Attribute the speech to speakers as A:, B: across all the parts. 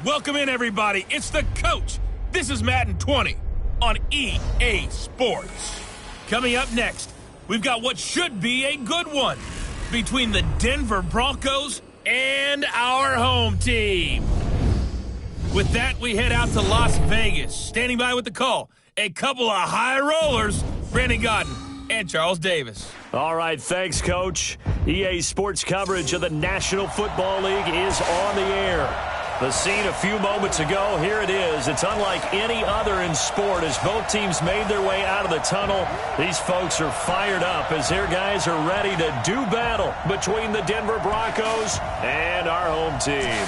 A: Welcome in, everybody. It's the coach. This is Madden 20 on EA Sports. Coming up next, we've got what should be a good one between the Denver Broncos and our home team. With that, we head out to Las Vegas. Standing by with the call, a couple of high rollers, Brandon Godden and Charles Davis.
B: All right, thanks, Coach. EA Sports coverage of the National Football League is on the air. The scene a few moments ago, here it is. It's unlike any other in sport as both teams made their way out of the tunnel. These folks are fired up as their guys are ready to do battle between the Denver Broncos and our home team.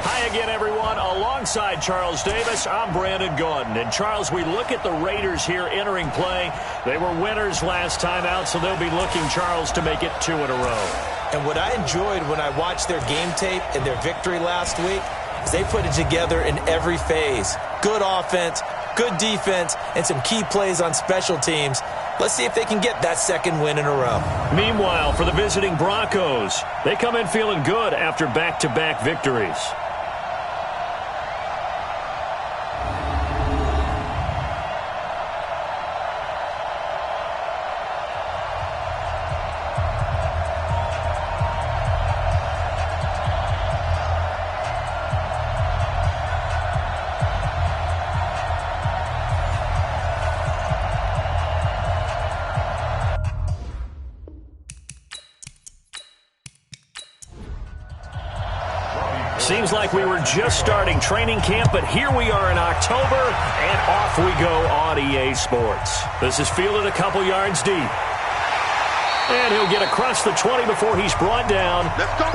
B: Hi again, everyone. Alongside Charles Davis, I'm Brandon Gaudin. And, Charles, we look at the Raiders here entering play. They were winners last time out, so they'll be looking, Charles, to make it 2 in a row.
C: And what I enjoyed when I watched their game tape and their victory last week is they put it together in every phase. Good offense, good defense, and some key plays on special teams. Let's see if they can get that second win in a row.
B: Meanwhile, for the visiting Broncos, they come in feeling good after back-to-back victories. Seems like we were just starting training camp, but here we are in October, and off we go on EA Sports. This is fielded a couple yards deep. And he'll get across the 20 before he's brought down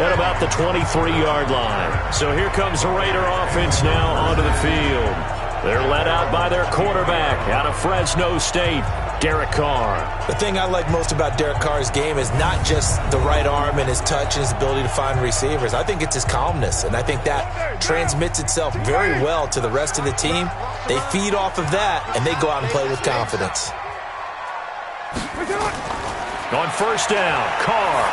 B: at about the 23-yard line. So here comes the Raider offense now onto the field. They're led out by their quarterback out of Fresno State, Derek Carr.
C: The thing I like most about Derek Carr's game is not just the right arm and his touch and his ability to find receivers. I think it's his calmness, and I think that transmits itself very well to the rest of the team. They feed off of that, and they go out and play with confidence.
B: On first down, Carr.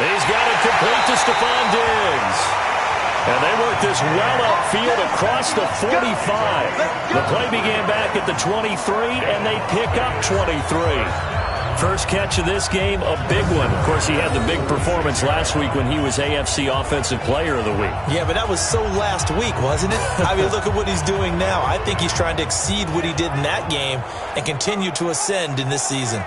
B: He's got it complete to Stephon Diggs. And they work this well upfield across the 45. The play began back at the 23, and they pick up 23. First catch of this game, a big one. Of course, he had the big performance last week when he was AFC Offensive Player of the Week.
C: Yeah, but that was so last week, wasn't it? I mean, look at what he's doing now. I think he's trying to exceed what he did in that game and continue to ascend in this season.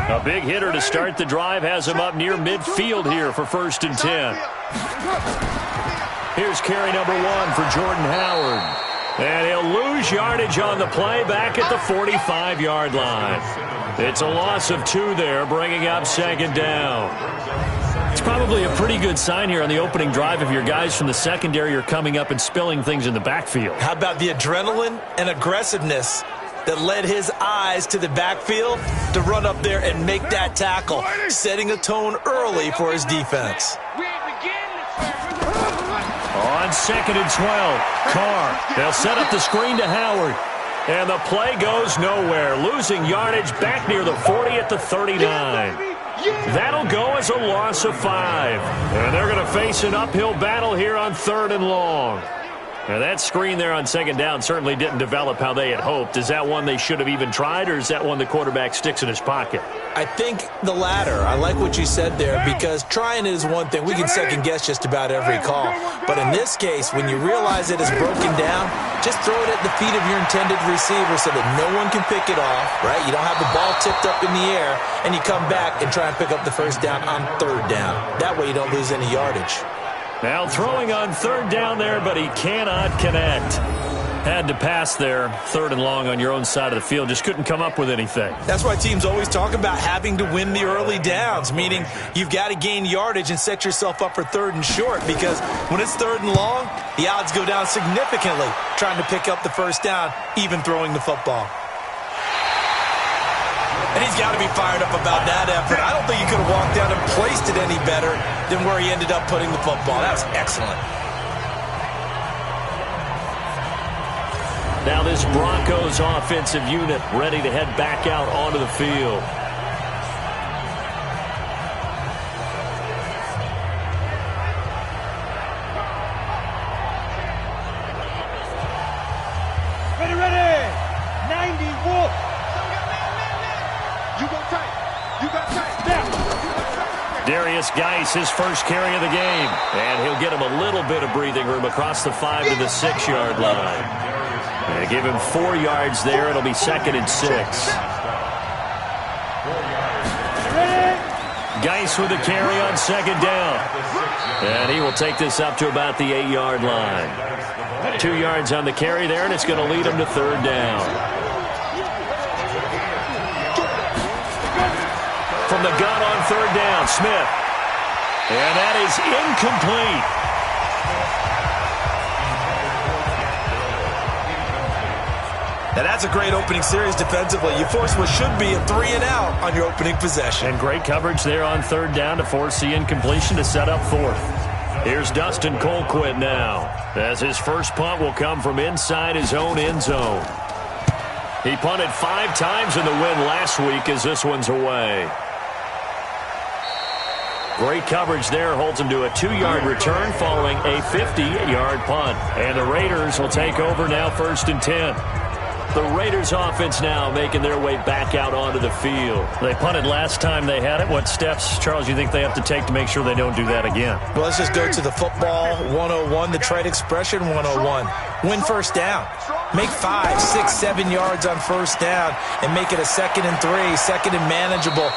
B: A big hitter to start the drive has him up near midfield here for 1st and 10. Here's carry number 1 for Jordan Howard. And he'll lose yardage on the play back at the 45-yard line. It's a loss of 2 there, bringing up 2nd down. It's probably a pretty good sign here on the opening drive if your guys from the secondary are coming up and spilling things in the backfield.
C: How about the adrenaline and aggressiveness that led his eyes to the backfield to run up there and make that tackle, setting a tone early for his defense.
B: On 2nd and 12, Carr. They'll set up the screen to Howard. And the play goes nowhere, losing yardage back near the 40 at the 39. That'll go as a loss of 5. And they're going to face an uphill battle here on 3rd and long. Now, that screen there on 2nd down certainly didn't develop how they had hoped. Is that one they should have even tried, or is that one the quarterback sticks in his pocket?
C: I think the latter. I like what you said there, because trying it is one thing. We can second-guess just about every call. But in this case, when you realize it is broken down, just throw it at the feet of your intended receiver so that no one can pick it off, right? You don't have the ball tipped up in the air, and you come back and try and pick up the 1st down on 3rd down. That way you don't lose any yardage.
B: Now throwing on 3rd down there, but he cannot connect. Had to pass there, 3rd and long on your own side of the field. Just couldn't come up with anything.
C: That's why teams always talk about having to win the early downs, meaning you've got to gain yardage and set yourself up for 3rd and short, because when it's 3rd and long, the odds go down significantly trying to pick up the 1st down, even throwing the football. And he's got to be fired up about that effort. I don't think he could have walked down and placed it any better than where he ended up putting the football. That was excellent.
B: Now this Broncos offensive unit ready to head back out onto the field. Darius Geis, his first carry of the game. And he'll get him a little bit of breathing room across the 5 to the 6-yard line. And give him 4 yards there. It'll be 2nd and 6. Geis with a carry on 2nd down. And he will take this up to about the 8-yard line. 2 yards on the carry there, and it's going to lead him to 3rd down. From the gun on 3rd down, Smith. And that is incomplete.
C: Now that's a great opening series defensively. You force what should be a 3-and-out on your opening possession.
B: And great coverage there on 3rd down to force the incompletion to set up 4th. Here's Dustin Colquitt now, as his first punt will come from inside his own end zone. He punted 5 times in the win last week as this one's away. Great coverage there, holds him to a 2-yard return following a 50-yard punt. And the Raiders will take over now 1st and 10. The Raiders offense now making their way back out onto the field. They punted last time they had it. What steps, Charles, do you think they have to take to make sure they don't do that again?
C: Well, let's just go to the football 101, the trade expression 101. Win 1st down. Make 5, 6, 7 yards on 1st down and make it a 2nd and 3, 2nd and manageable.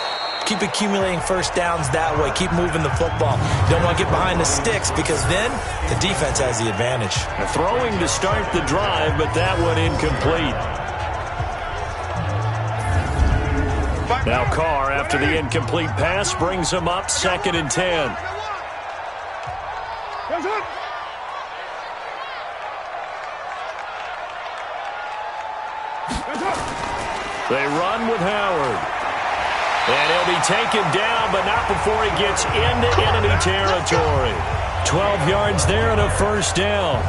C: Keep accumulating 1st downs that way. Keep moving the football. Don't want to get behind the sticks because then the defense has the advantage.
B: Throwing to start the drive, but that one incomplete. Now Carr, after the incomplete pass, brings him up 2nd and 10. They run with Howard. And he'll be taken down, but not before he gets into enemy territory. 12 yards there and a 1st down.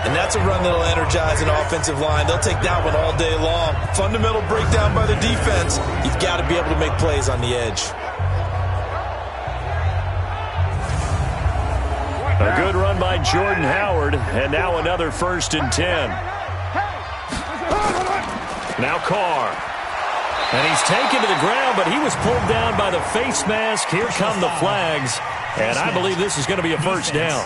C: And that's a run that'll energize an offensive line. They'll take that one all day long. Fundamental breakdown by the defense. You've got to be able to make plays on the edge.
B: A good run by Jordan Howard, and now another 1st and 10. Now Carr. And he's taken to the ground, but he was pulled down by the face mask. Here come the flags, and I believe this is going to be a 1st down.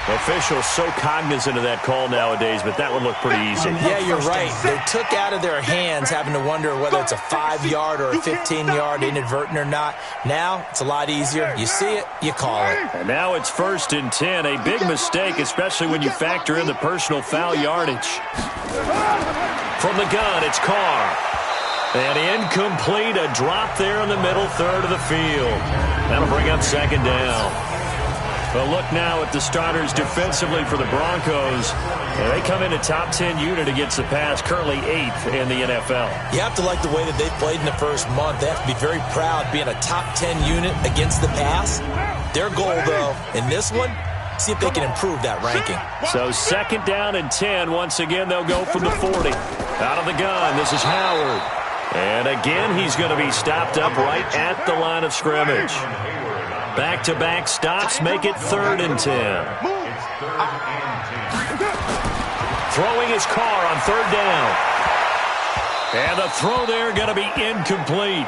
B: Officials so cognizant of that call nowadays, but that one looked pretty easy.
C: Yeah, you're right. They took out of their hands having to wonder whether it's a 5-yard or a 15-yard inadvertent or not. Now it's a lot easier. You see it, you call it.
B: And now it's 1st and 10. A big mistake, especially when you factor in the personal foul yardage. From the gun, it's Carr. And incomplete, a drop there in the middle 3rd of the field. That'll bring up 2nd down. But look now at the starters defensively for the Broncos. And they come in a top 10 unit against the pass, currently 8th in the NFL.
C: You have to like the way that they've played in the first month. They have to be very proud being a top 10 unit against the pass. Their goal, though, in this one, see if they can improve that ranking.
B: So 2nd down and 10. Once again, they'll go from the 40. Out of the gun, this is Howard. And again, he's going to be stopped up right at the line of scrimmage. Back-to-back stops make it 3rd and 10. Throwing his Carr on 3rd down. And the throw there going to be incomplete.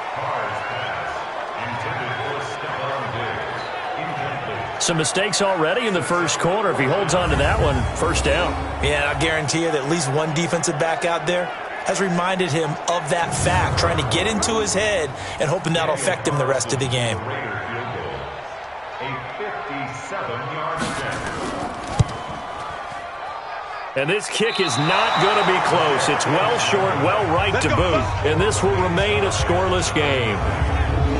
B: Some mistakes already in the first quarter. If he holds on to that one, 1st down.
C: Yeah, I guarantee you that at least one defensive back out there has reminded him of that fact, trying to get into his head and hoping that'll affect him the rest of the game.
B: And this kick is not going to be close. It's well short, well right to boot. And this will remain a scoreless game.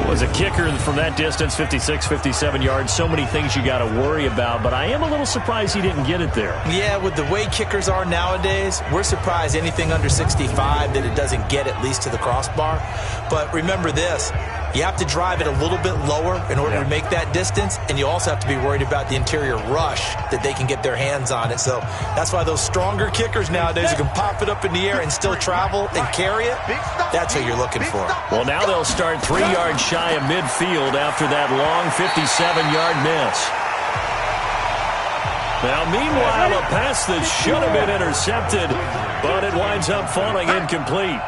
B: Was a kicker from that distance, 56, 57 yards. So many things you got to worry about, but I am a little surprised he didn't get it there.
C: Yeah, with the way kickers are nowadays, we're surprised anything under 65 that it doesn't get at least to the crossbar. But remember this, you have to drive it a little bit lower in order to make that distance, and you also have to be worried about the interior rush that they can get their hands on it. So that's why those stronger kickers nowadays who can pop it up in the air and still travel and carry it, that's what you're looking for.
B: Well, now they'll start 3 yards shy of midfield after that long 57-yard miss. Now, meanwhile, a pass that should have been intercepted, but it winds up falling incomplete.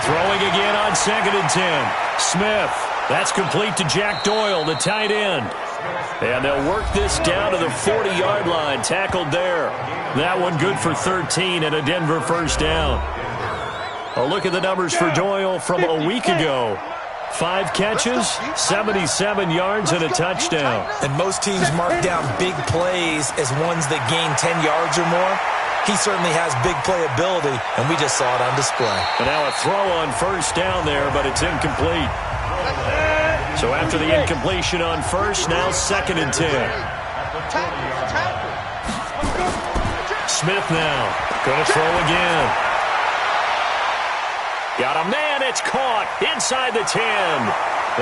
B: Throwing again on 2nd and 10. Smith. That's complete to Jack Doyle, the tight end. And they'll work this down to the 40-yard line. Tackled there. That one good for 13 and a Denver first down. A look at the numbers for Doyle from a week ago. 5 catches, 77 yards, and a touchdown.
C: And most teams mark down big plays as ones that gain 10 yards or more. He certainly has big playability, and we just saw it on display.
B: And now a throw on first down there, but it's incomplete. So after the incompletion on first, now 2nd and 10. Smith now. Going to throw again. Got a man. It's caught inside the 10.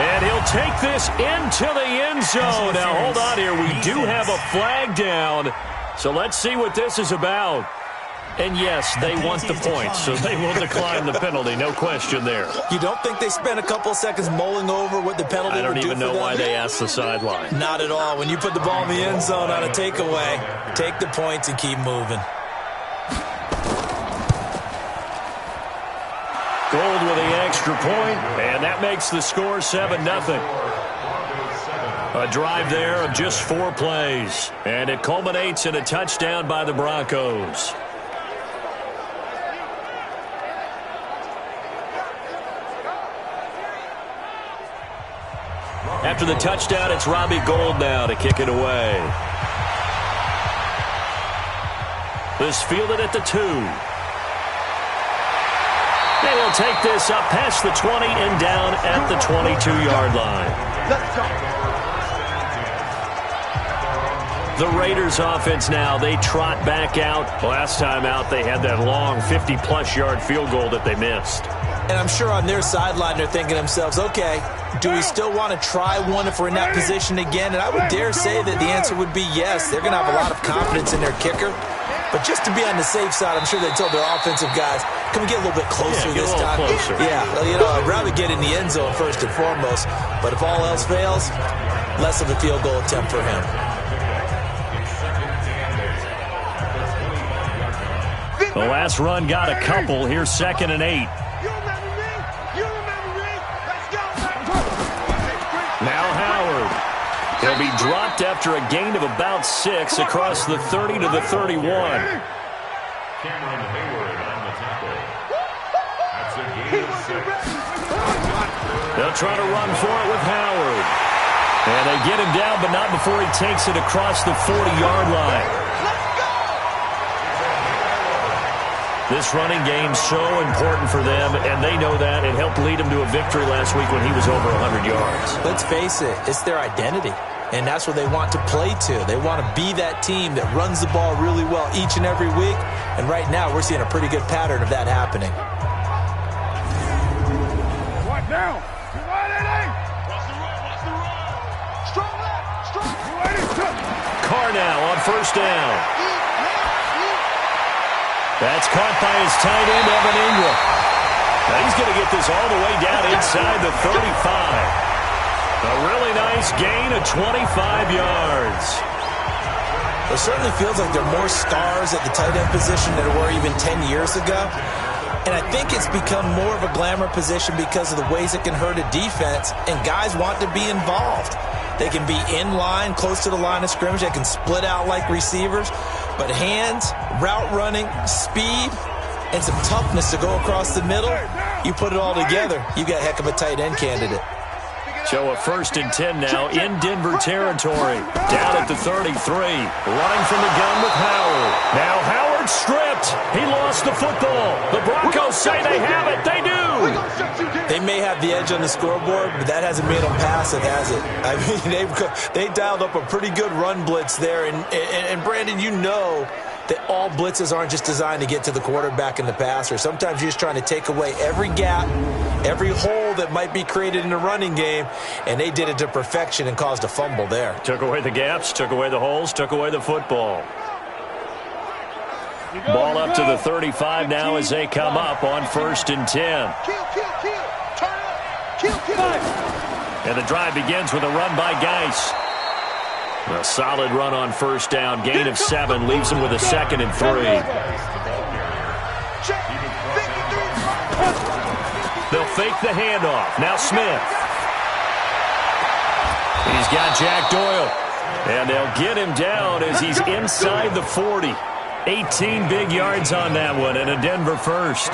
B: And he'll take this into the end zone. Now, hold on here. We do have a flag down. So let's see what this is about. And yes, they want the points, so they will decline the penalty. No question there.
C: You don't think they spent a couple seconds mulling over what the penalty would do for them?
B: I don't even know why they asked the sideline.
C: Not at all. When you put the ball in the end zone on a takeaway, take the points and keep moving.
B: Gold with the extra point, and that makes the score 7-0. A drive there of just 4 plays, and it culminates in a touchdown by the Broncos. After the touchdown, it's Robbie Gould now to kick it away. This fielded at the 2. And he'll take this up past the 20 and down at the 22-yard line.
D: Let's go.
B: The Raiders offense now, they trot back out. Last time out, they had that long 50-plus yard field goal that they missed.
C: And I'm sure on their sideline they're thinking to themselves, okay, do we still want to try one if we're in that position again? And I would dare say that the answer would be yes. They're going to have a lot of confidence in their kicker. But just to be on the safe side, I'm sure they told their offensive guys, can we get a little bit closer this time?
B: Closer.
C: Yeah, well, you know, I'd rather get in the end zone first and foremost. But if all else fails, less of a field goal attempt for him.
B: The last run got a couple. Here's 2nd and 8. Now Howard. He'll be dropped after a gain of about 6 across the 30 to the 31. They'll try to run for it with Howard. And they get him down, but not before he takes it across the 40-yard line. This running game's so important for them, and they know that. It helped lead them to a victory last week when he was over 100 yards.
C: Let's face it, it's their identity, and that's what they want to play to. They want to be that team that runs the ball really well each and every week, and right now we're seeing a pretty good pattern of that happening.
D: What now? Watch the run. Strong left.
B: Carr now on first down. That's caught by his tight end, Evan Ingram. Now he's going to get this all the way down inside the 35. A really nice gain of 25 yards.
C: It certainly feels like there are more stars at the tight end position than there were even 10 years ago. And I think it's become more of a glamour position because of the ways it can hurt a defense, and guys want to be involved. They can be in line, close to the line of scrimmage. They can split out like receivers. But hands, route running, speed, and some toughness to go across the middle, you put it all together, you got a heck of a tight end candidate.
B: So a 1st and 10 now in Denver territory. Down at the 33. Running from the gun with Howard. Now Howard stripped. He lost the football. The Broncos say they have it. They do.
C: They may have the edge on the scoreboard, but that hasn't made them passive, has it? I mean, they dialed up a pretty good run blitz there. And Brandon, you know that all blitzes aren't just designed to get to the quarterback and the passer. Sometimes you're just trying to take away every gap, every hole that might be created in the running game, and they did it to perfection and caused a fumble there.
B: Took away the gaps, took away the holes, took away the football. Ball up to the 35 now as they come up on 1st and 10. And the drive begins with a run by Geis. A solid run on first down. Gain of 7 leaves him with a 2nd and 3. fake the handoff. Now Smith. He's got Jack Doyle. And they'll get him down as he's inside the 40. 18 big yards on that one and a Denver first.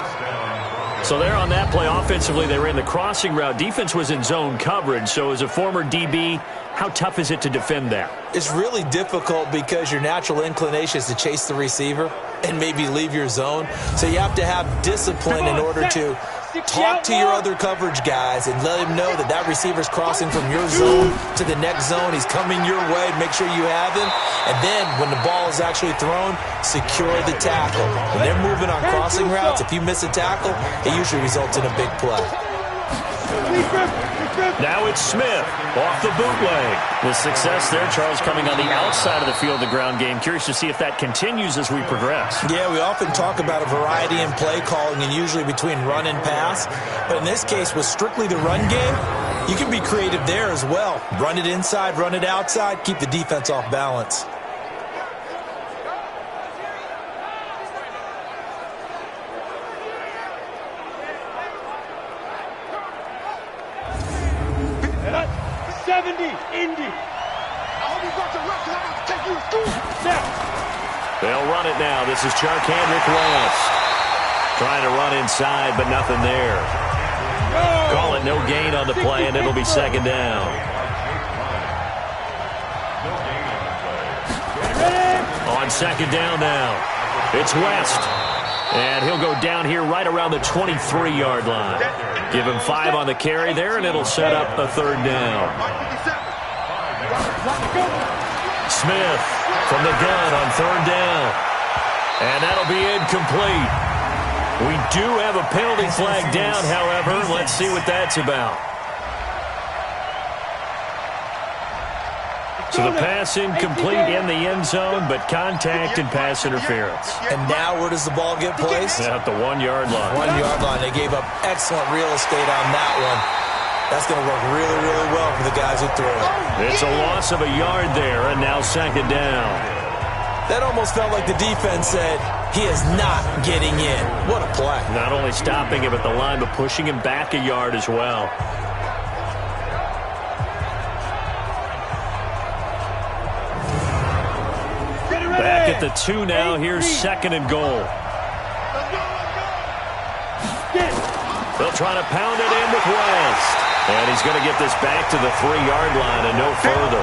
B: So there on that play, offensively, they ran the crossing route. Defense was in zone coverage. So as a former DB, how tough is it to defend that?
C: It's really difficult because your natural inclination is to chase the receiver and maybe leave your zone. So you have to have discipline in order to talk to your other coverage guys and let him know that that receiver's crossing from your zone to the next zone. He's coming your way. Make sure you have him. And then when the ball is actually thrown, secure the tackle. When they're moving on crossing routes, if you miss a tackle, it usually results in a big play.
B: Now it's Smith off the bootleg. The success there, Charles, coming on the outside of the field, the ground game. Curious to see if that continues as we progress.
C: Yeah, we often talk about a variety in play calling and usually between run and pass. But in this case, with strictly the run game, you can be creative there as well. Run it inside, run it outside, keep the defense off balance.
B: They'll run it now. This is Charkandrick West. Trying to run inside, but nothing there. Call it no gain on the play, and it'll be second down. On second down now, it's West. And he'll go down here right around the 23-yard line. Give him 5 on the carry there, and it'll set up a third down. Smith from the gun on third down. And that'll be incomplete. We do have a penalty flag down, however. Let's see what that's about. So the pass incomplete in the end zone, but contact and pass interference.
C: And now where does the ball get placed?
B: At the 1-yard line.
C: 1-yard line. They gave up excellent real estate on that one. That's going to work really, really well for the guys who threw it.
B: It's a loss of a yard there, and now second down.
C: That almost felt like the defense said, he is not getting in. What a play.
B: Not only stopping him at the line, but pushing him back a yard as well. Back at the 2 now. Here's second and goal. They'll try to pound it in with West. And he's going to get this back to the 3-yard line and no further.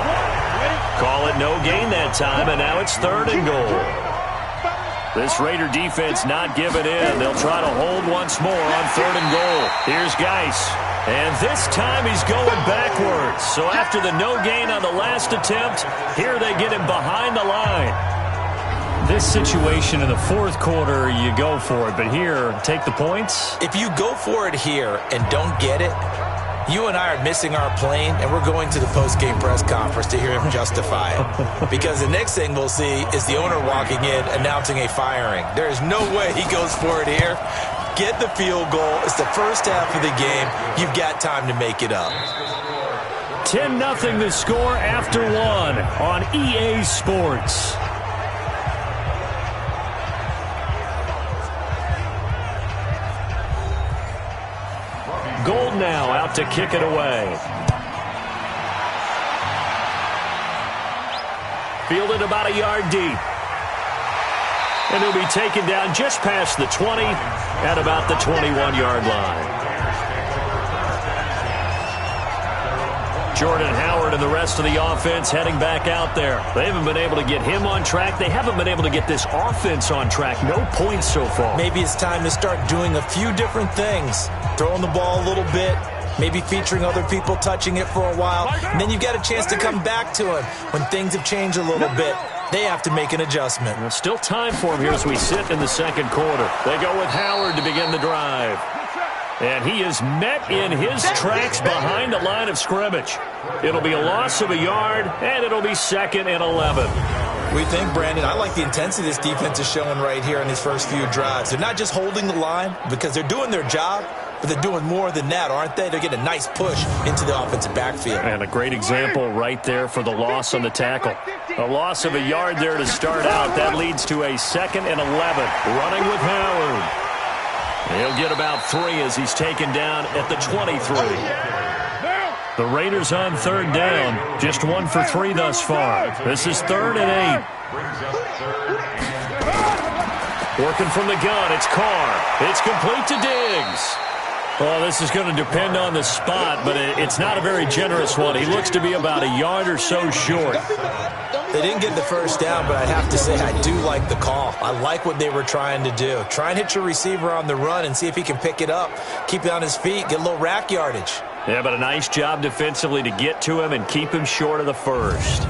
B: Call it no gain that time, and now it's third and goal. This Raider defense not giving in. They'll try to hold once more on third and goal. Here's Geis. And this time he's going backwards. So after the no gain on the last attempt, here they get him behind the line. This situation in the fourth quarter, you go for it. But here, take the points.
C: If you go for it here and don't get it, you and I are missing our plane, and we're going to the post-game press conference to hear him justify it. Because the next thing we'll see is the owner walking in announcing a firing. There is no way he goes for it here. Get the field goal. It's the first half of the game. You've got time to make it up.
B: 10-0 the score after 1 on EA Sports. Gold now out to kick it away. Fielded about a yard deep. And he'll be taken down just past the 20 at about the 21-yard line. Jordan Howard and the rest of the offense heading back out there. They haven't been able to get him on track. They haven't been able to get this offense on track. No points so far.
C: Maybe it's time to start doing a few different things. Throwing the ball a little bit, maybe featuring other people touching it for a while. And then you've got a chance to come back to him when things have changed a little bit. They have to make an adjustment.
B: There's still time for him here as we sit in the second quarter. They go with Howard to begin the drive. And he is met in his tracks behind the line of scrimmage. It'll be a loss of a yard, and it'll be 2nd and 11.
C: We think, Brandon, I like the intensity this defense is showing right here in these first few drives. They're not just holding the line because they're doing their job, but they're doing more than that, aren't they? They're getting a nice push into the offensive backfield.
B: And a great example right there for the loss on the tackle. A loss of a yard there to start out. That leads to a 2nd and 11. Running with Howard. He'll get about 3 as he's taken down at the 23. The Raiders on 3rd down. Just 1 for 3 thus far. This is 3rd and 8. Working from the gun, it's Carr. It's complete to Diggs. Well, this is going to depend on the spot, but it's not a very generous one. He looks to be about a yard or so short.
C: They didn't get the first down, but I have to say I do like the call. I like what they were trying to do. Try and hit your receiver on the run and see if he can pick it up, keep it on his feet, get a little rack yardage.
B: Yeah, but a nice job defensively to get to him and keep him short of the first.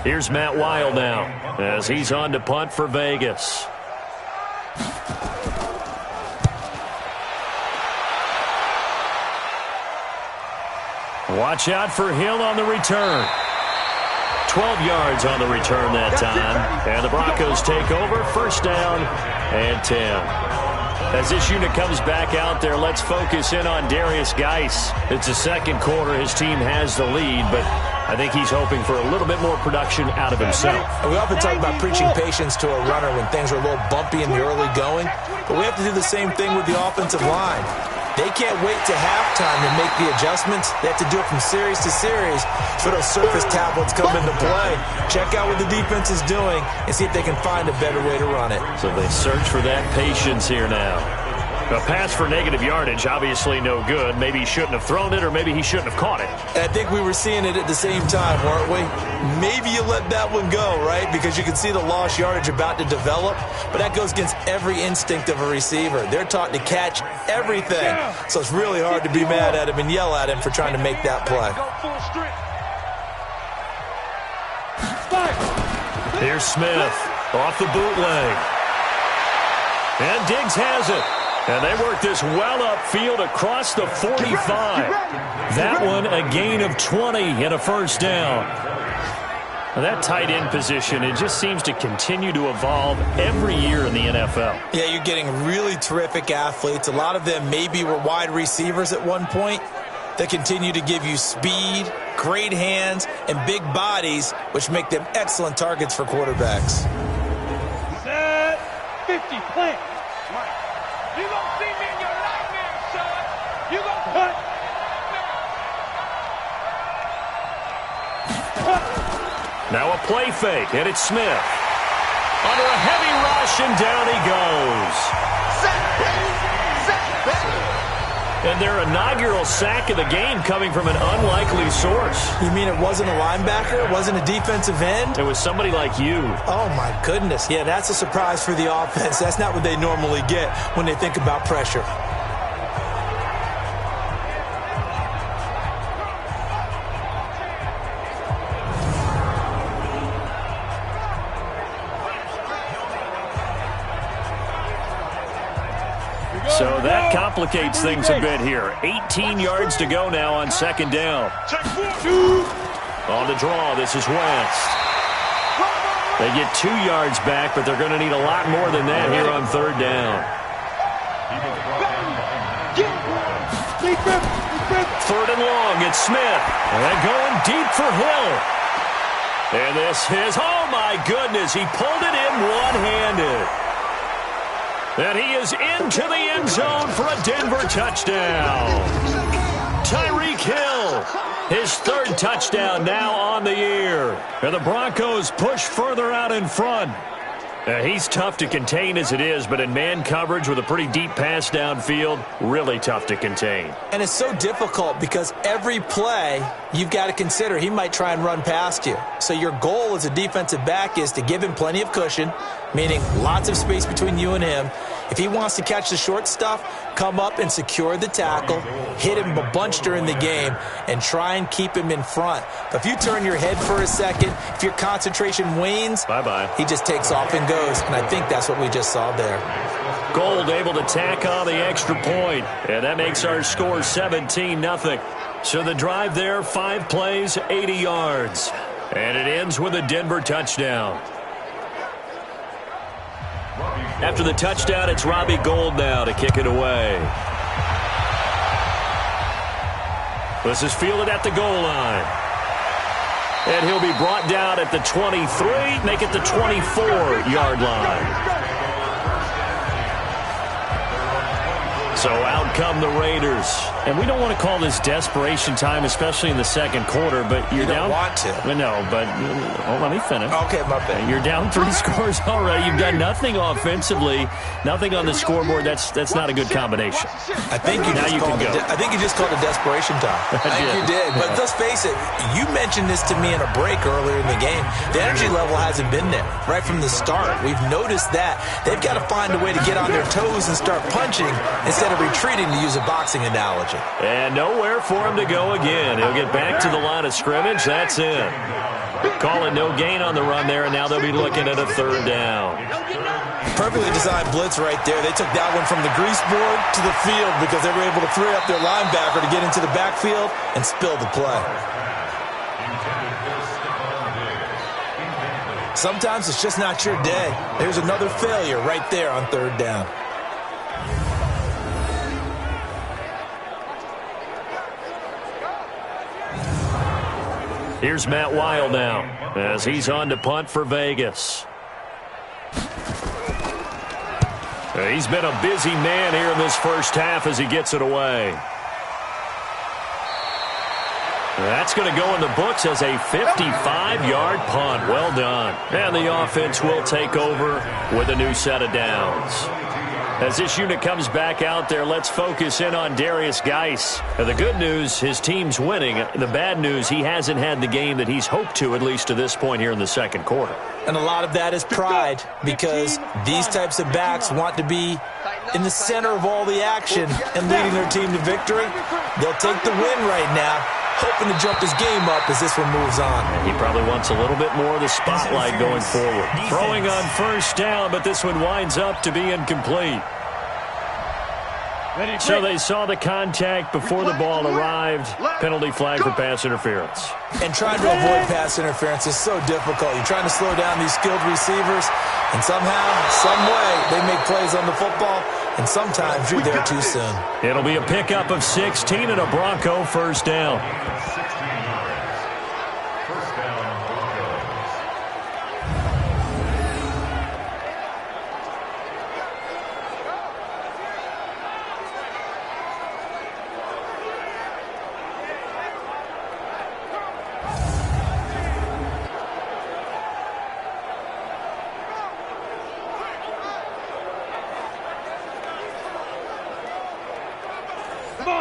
B: Here's Matt Weil now as he's on to punt for Vegas. Watch out for Hill on the return. 12 yards on the return that time. And the Broncos take over. 1st down and 10. As this unit comes back out there, let's focus in on Darius Geis. It's the second quarter. His team has the lead, but I think he's hoping for a little bit more production out of himself.
C: And we often talk about preaching patience to a runner when things are a little bumpy in the early going, but we have to do the same thing with the offensive line. They can't wait to halftime to make the adjustments. They have to do it from series to series so those surface tablets come into play. Check out what the defense is doing and see if they can find a better way to run it.
B: So they search for that patience here now. A pass for negative yardage, obviously no good. Maybe he shouldn't have thrown it, or maybe he shouldn't have caught it.
C: I think we were seeing it at the same time, weren't we? Maybe you let that one go, right? Because you can see the lost yardage about to develop, but that goes against every instinct of a receiver. They're taught to catch everything, so it's really hard to be mad at him and yell at him for trying to make that play.
B: Here's Smith off the bootleg. And Diggs has it. And they work this well upfield across the 45. That one a gain of 20 and a 1st down. That tight end position, it just seems to continue to evolve every year in the NFL.
C: Yeah, you're getting really terrific athletes. A lot of them maybe were wide receivers at one point that continue to give you speed, great hands, and big bodies, which make them excellent targets for quarterbacks.
D: Set 50, plant. You gonna see me in your nightmare, son. You gonna cut.
B: Now a play fake, and it's Smith. Under a heavy rush, and down he goes. And their inaugural sack of the game coming from an unlikely source.
C: You mean it wasn't a linebacker? It wasn't a defensive end?
B: It was somebody like you.
C: Oh, my goodness. Yeah, that's a surprise for the offense. That's not what they normally get when they think about pressure.
B: So that complicates things a bit here. 18 yards to go now on 2nd down. On the draw, this is West. They get 2 yards back, but they're going to need a lot more than that here on 3rd down. 3rd and long, it's Smith. And going deep for Hill. And this is, oh my goodness, he pulled it in one-handed. And he is into the end zone for a Denver touchdown. Tyreek Hill, his 3rd touchdown now on the year. And the Broncos push further out in front. He's tough to contain as it is, but in man coverage with a pretty deep pass downfield, really tough to contain.
C: And it's so difficult because every play you've got to consider he might try and run past you. So your goal as a defensive back is to give him plenty of cushion, meaning lots of space between you and him. If he wants to catch the short stuff, come up and secure the tackle, hit him a bunch during the game, and try and keep him in front. But if you turn your head for a second, if your concentration wanes,
B: bye-bye.
C: He just takes off and goes, and I think that's what we just saw there.
B: Gold able to tack on the extra point, and that makes our score 17-0. So the drive there, 5 plays, 80 yards. And it ends with a Denver touchdown. After the touchdown, it's Robbie Gould now to kick it away. This is fielded at the goal line. And he'll be brought down at the 23, make it the 24-yard line. So out come the Raiders. And we don't want to call this desperation time, especially in the second quarter, but you're down.
C: You don't want to.
B: No, but let me finish.
C: Okay, my bad.
B: You're down 3 scores already. You've done nothing offensively, nothing on the scoreboard. That's not a good combination.
C: I think you just called it desperation time. I think you did. But let's face it, you mentioned this to me in a break earlier in the game. The energy level hasn't been there right from the start. We've noticed that. They've got to find a way to get on their toes and start punching instead of retreating, to use a boxing analogy.
B: And nowhere for him to go again. He'll get back to the line of scrimmage. That's it. Call it no gain on the run there, and now they'll be looking at a 3rd down.
C: Perfectly designed blitz right there. They took that one from the grease board to the field because they were able to free up their linebacker to get into the backfield and spill the play. Sometimes it's just not your day. There's another failure right there on 3rd down.
B: Here's Matt Weil now as he's on to punt for Vegas. He's been a busy man here in this first half as he gets it away. That's going to go in the books as a 55-yard punt. Well done. And the offense will take over with a new set of downs. As this unit comes back out there, let's focus in on Darius Geis. Now, the good news, his team's winning. The bad news, he hasn't had the game that he's hoped to, at least to this point here in the second quarter.
C: And a lot of that is pride, because these types of backs want to be in the center of all the action and leading their team to victory. They'll take the win right now, hoping to jump his game up as this one moves on.
B: He probably wants a little bit more of the spotlight going forward. Throwing on 1st down, but this one winds up to be incomplete. So they saw the contact before the ball arrived. Penalty flag for pass interference.
C: And trying to avoid pass interference is so difficult. You're trying to slow down these skilled receivers, and somehow, some way, they make plays on the football, and sometimes you're there too soon.
B: It'll be a pickup of 16 and a Bronco 1st down.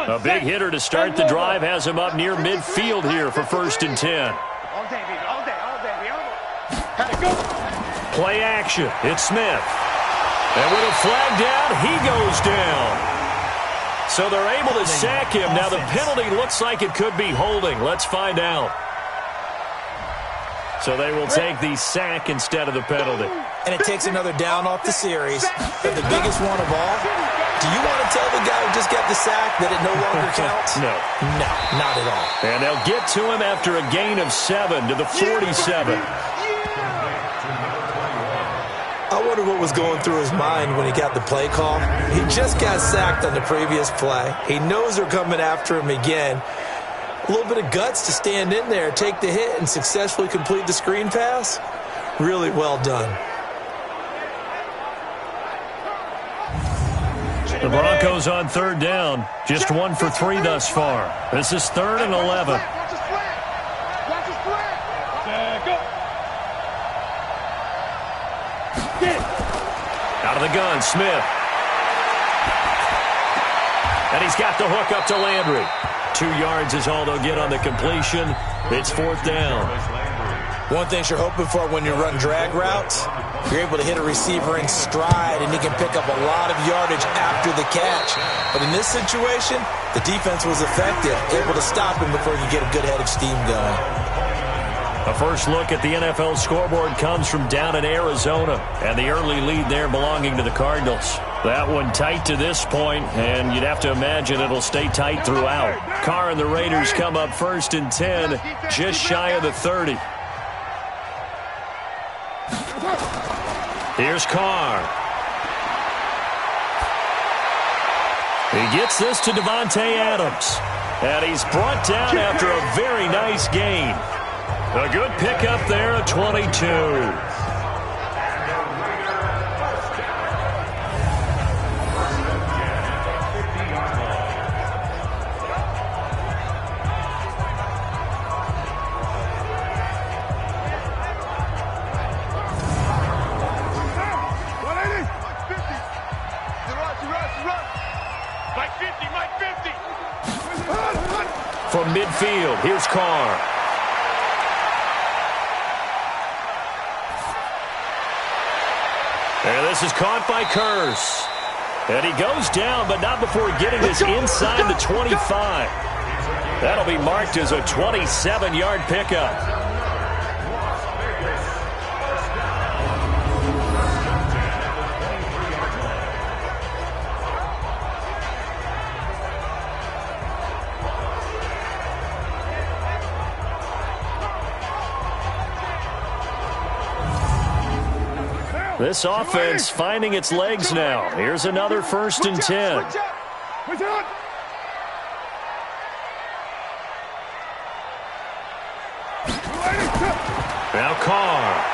B: A big hitter to start the drive has him up near midfield here for 1st and 10.
D: All day, baby. All day. All day. Had to go.
B: Play action. It's Smith. And with a flag down, he goes down. So they're able to sack him. Now the penalty looks like it could be holding. Let's find out. So they will take the sack instead of the penalty.
C: And it takes another down off the series. But the biggest one of all, do you want to tell the guy who just got the sack that it no longer counts?
B: No.
C: No, not at all.
B: And they'll get to him after a gain of 7 to the 47.
C: I wonder what was going through his mind when he got the play call. He just got sacked on the previous play. He knows they're coming after him again. A little bit of guts to stand in there, take the hit, and successfully complete the screen pass. Really well done.
B: The Broncos on 3rd down. Just 1 for 3 thus far. This is 3rd and 11. Out of the gun, Smith. And he's got the hook up to Landry. 2 yards is all they'll get on the completion. It's 4th down.
C: One thing you're hoping for when you run drag routes, you're able to hit a receiver in stride, and he can pick up a lot of yardage after the catch. But in this situation, the defense was effective, able to stop him before he could get a good head of steam going.
B: A first look at the NFL scoreboard comes from down in Arizona, and the early lead there belonging to the Cardinals. That one tight to this point, and you'd have to imagine it'll stay tight throughout. Carr and the Raiders come up 1st and 10, just shy of the 30. Here's Carr. He gets this to Devontae Adams, and he's brought down after a very nice gain. A good pickup there at 22. midfield. Here's Carr. And this is caught by Curse. And he goes down, but not before getting this inside the 25. That'll be marked as a 27-yard pickup. This offense finding its legs now. Here's another 1st and 10. Now Carr.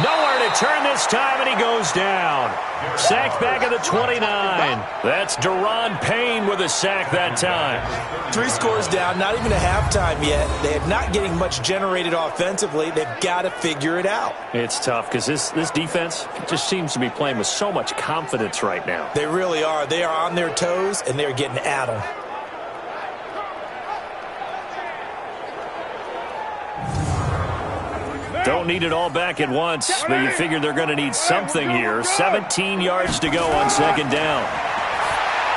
B: Nowhere to turn this time, and he goes down. Sacked back at the 29. That's Deron Payne with a sack that time.
C: 3 scores down, not even a halftime yet. They are not getting much generated offensively. They've got to figure it out.
B: It's tough because this defense just seems to be playing with so much confidence right now.
C: They really are. They are on their toes, and they're getting at them.
B: Don't need it all back at once, but you figure they're going to need something here. 17 yards to go on 2nd down.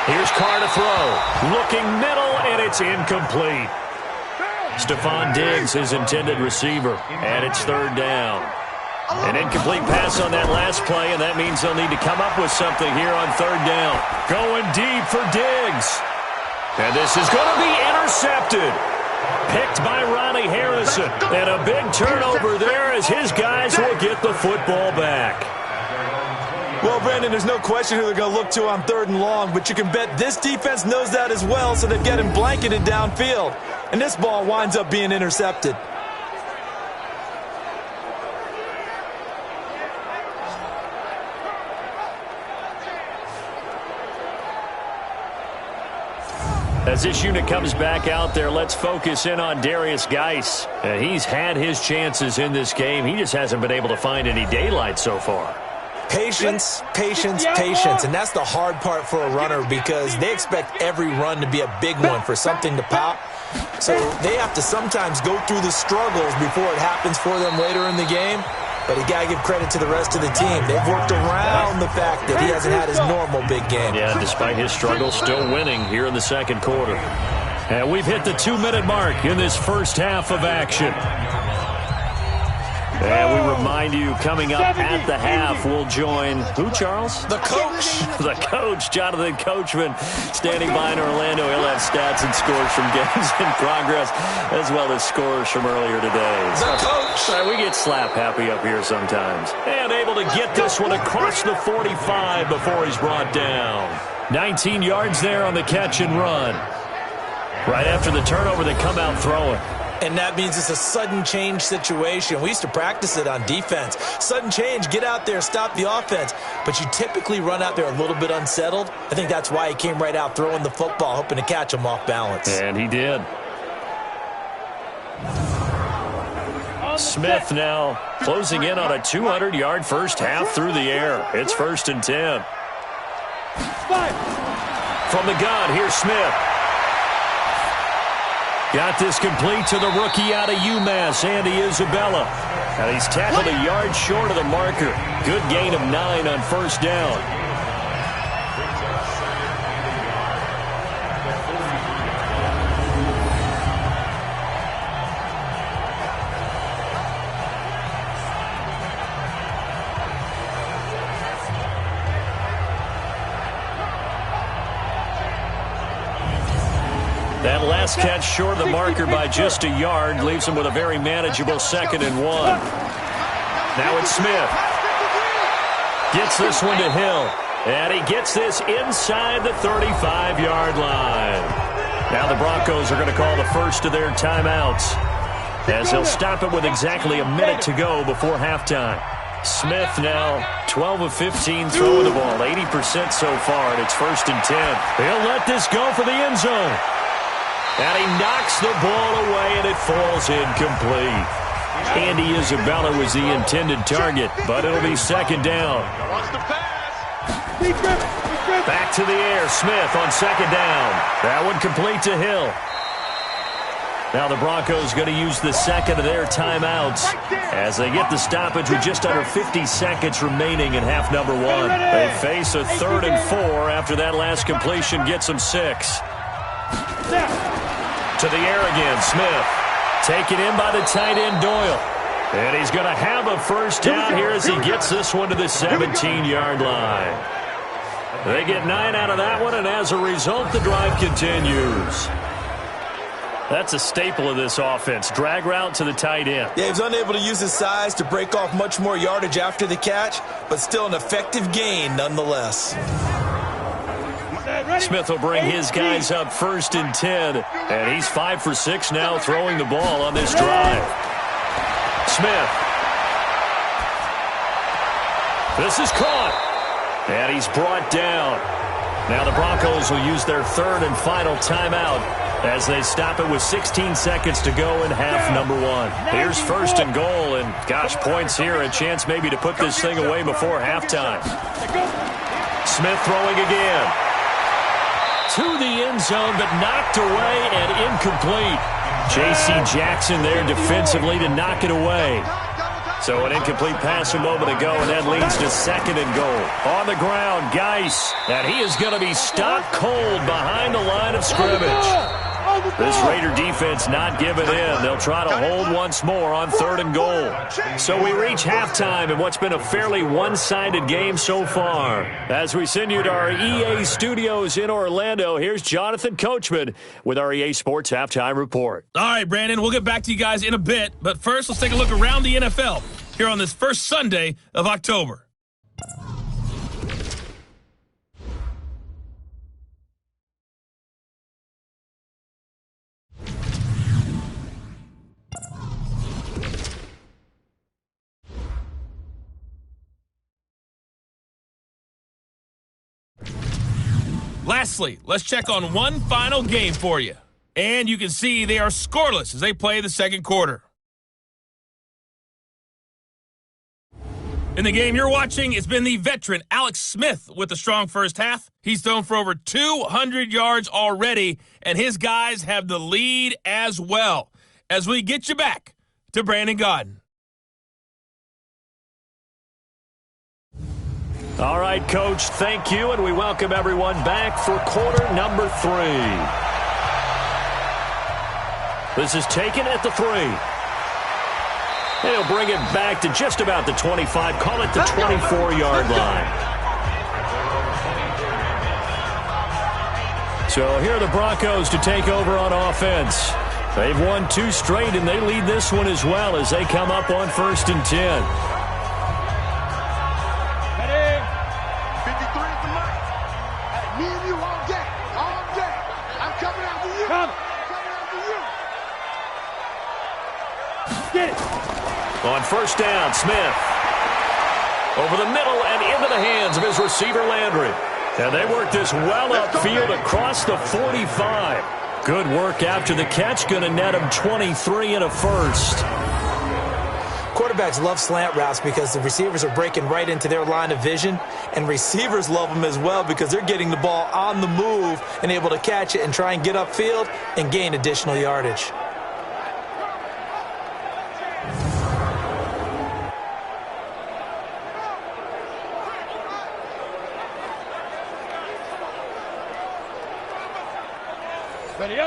B: Here's Carr to throw. Looking middle, and it's incomplete. Stephon Diggs, his intended receiver, and it's 3rd down. An incomplete pass on that last play, and that means they'll need to come up with something here on 3rd down. Going deep for Diggs. And this is going to be intercepted. Picked by Ronnie Harrison. And a big turnover there as his guys will get the football back.
C: Well, Brandon, there's no question who they're going to look to on 3rd and long, but you can bet this defense knows that as well, so they're getting blanketed downfield. And this ball winds up being intercepted.
B: As this unit comes back out there, let's focus in on Darius Geis. He's had his chances in this game. He just hasn't been able to find any daylight so far.
C: Patience, patience, patience. And that's the hard part for a runner because they expect every run to be a big one for something to pop. So they have to sometimes go through the struggles before it happens for them later in the game. But you got to give credit to the rest of the team. They've worked around the fact that he hasn't had his normal big game.
B: Yeah, despite his struggles, still winning here in the 2nd quarter. And we've hit the 2-minute mark in this first half of action. And we remind you, coming up at the half, we'll join who, Charles?
C: The coach.
B: The coach, Jonathan Coachman, standing by in Orlando. He'll have stats and scores from games in progress, as well as scores from earlier today.
C: The coach.
B: We get slap happy up here sometimes. And able to get this one across the 45 before he's brought down. 19 yards there on the catch and run. Right after the turnover, they come out throwing.
C: And that means it's a sudden change situation. We used to practice it on defense. Sudden change, get out there, stop the offense. But you typically run out there a little bit unsettled. I think that's why he came right out throwing the football, hoping to catch him off balance.
B: And he did. Smith now closing in on a 200-yard first half through the air. It's 1st and 10. From the gun, here's Smith. Got this complete to the rookie out of UMass, Andy Isabella. And he's tackled a yard short of the marker. Good gain of 9 on 1st down. That last catch short of the marker by just a yard leaves him with a very manageable 2nd and 1. Now it's Smith. Gets this one to Hill. And he gets this inside the 35-yard line. Now the Broncos are going to call the first of their timeouts, as they'll stop it with exactly a minute to go before halftime. Smith now 12 of 15 throwing the ball, 80% so far, and it's 1st and 10. He'll let this go for the end zone. And he knocks the ball away, and it falls incomplete. Andy Isabella was the intended target, but it'll be 2nd down. Back to the air. Smith on second down. That one complete to Hill. Now the Broncos going to use the second of their timeouts as they get the stoppage with just under 50 seconds remaining in half number one. They face a 3rd and 4 after that last completion gets them 6. To the air again, Smith. Taken in by the tight end, Doyle. And he's going to have a first down here as he gets this one to the 17-yard line. They get 9 out of that one, and as a result, the drive continues. That's a staple of this offense. Drag route to the tight end.
C: Yeah, he was unable to use his size to break off much more yardage after the catch, but still an effective gain nonetheless.
B: Smith will bring his guys up 1st and 10, and he's 5 for 6 now throwing the ball on this drive. Smith. This is caught, and he's brought down. Now the Broncos will use their 3rd and final timeout as they stop it with 16 seconds to go in half number one. Here's 1st and goal, and gosh, points here, a chance maybe to put this thing away before halftime. Smith throwing again. To the end zone, but knocked away and incomplete. J.C. Jackson there defensively to knock it away. So an incomplete pass a moment ago, and that leads to 2nd and goal. On the ground, Geis, and he is going to be stopped cold behind the line of scrimmage. This Raider defense not giving in. They'll try to hold once more on 3rd and goal. So we reach halftime in what's been a fairly one-sided game so far. As we send you to our EA studios in Orlando, here's Jonathan Coachman with our EA Sports Halftime Report.
A: All right, Brandon, we'll get back to you guys in a bit. But first, let's take a look around the NFL here on this first Sunday of October. Lastly, let's check on one final game for you. And you can see they are scoreless as they play the second quarter. In the game you're watching, it's been the veteran Alex Smith with a strong first half. He's thrown for over 200 yards already, and his guys have the lead as well. As we get you back to Brandon Gaudin.
B: All right, Coach, thank you, and we welcome everyone back for quarter number 3. This is taken at the 3. And he'll bring it back to just about the 25, call it the 24-yard line. So here are the Broncos to take over on offense. They've won 2 straight, and they lead this one as well as they come up on 1st and 10. On 1st down, Smith. Over the middle and into the hands of his receiver, Landry. And they work this well upfield across the 45. Good work after the catch. Going to net him 23 and a first.
C: Quarterbacks love slant routes because the receivers are breaking right into their line of vision. And receivers love them as well because they're getting the ball on the move and able to catch it and try and get upfield and gain additional yardage.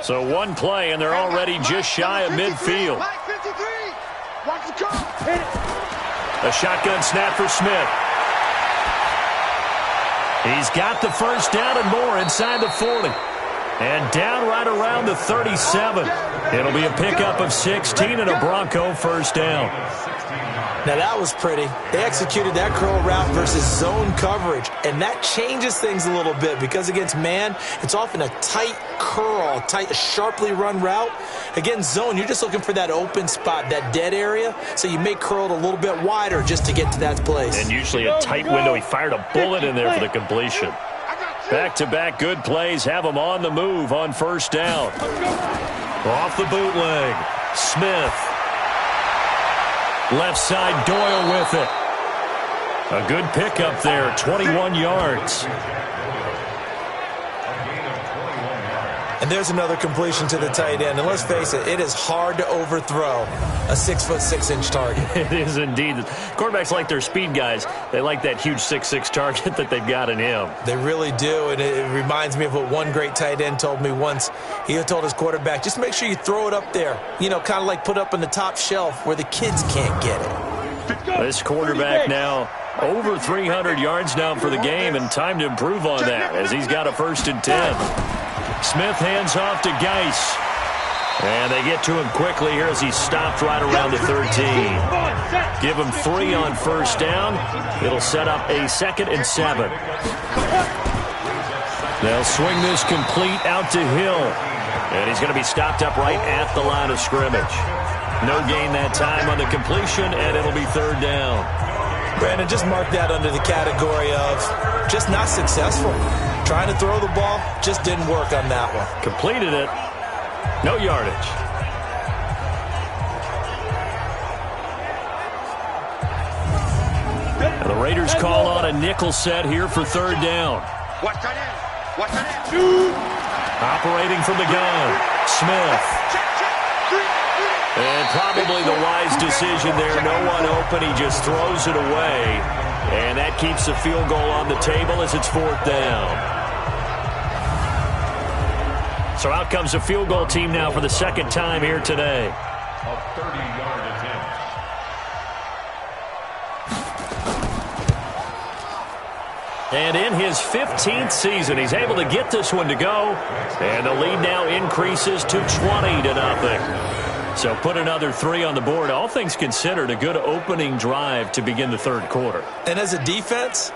B: So one play, and they're already just shy of midfield. A shotgun snap for Smith. He's got the first down and more inside the 40. And down right around the 37. It'll be a pickup of 16 and a Bronco first down.
C: Now that was pretty. They executed that curl route versus zone coverage, and that changes things a little bit because against man, it's often a tight curl, tight, sharply run route. Against zone, you're just looking for that open spot, that dead area, so you make curl a little bit wider just to get to that place.
B: And usually a tight window. He fired a bullet in there for the completion. Back-to-back good plays have him on the move on 1st down. Off the bootleg, Smith. Left side, Doyle with it. A good pickup there, 21 yards.
C: And there's another completion to the tight end. And let's face it, it is hard to overthrow a 6'6" target.
B: It is indeed. Quarterbacks like their speed guys. They like that huge 6'6" target that they've got in him.
C: They really do, and it reminds me of what one great tight end told me once. He told his quarterback, just make sure you throw it up there. You know, kind of like put up on the top shelf where the kids can't get it.
B: This quarterback now over 300 yards now for the game, and time to improve on that as he's got a 1st and 10. Smith hands off to Geis. And they get to him quickly here as he's stopped right around the 13. Give him 3 on 1st down. It'll set up a 2nd and 7. They'll swing this complete out to Hill. And he's going to be stopped up right at the line of scrimmage. No gain that time on the completion, and it'll be 3rd down.
C: Brandon, just mark that under the category of just not successful. Trying to throw the ball, just didn't work on that one.
B: Completed it. No yardage. And the Raiders call on a nickel set here for 3rd down. Operating from the gun, Smith. And probably the wise decision there. No one open. He just throws it away. And that keeps the field goal on the table as it's 4th down. So out comes the field goal team now for the 2nd time here today.
E: A 30-yard attempt.
B: And in his 15th season, he's able to get this one to go. And the lead now increases to 20-0. So put another 3 on the board. All things considered, a good opening drive to begin the 3rd quarter.
C: And as a defense,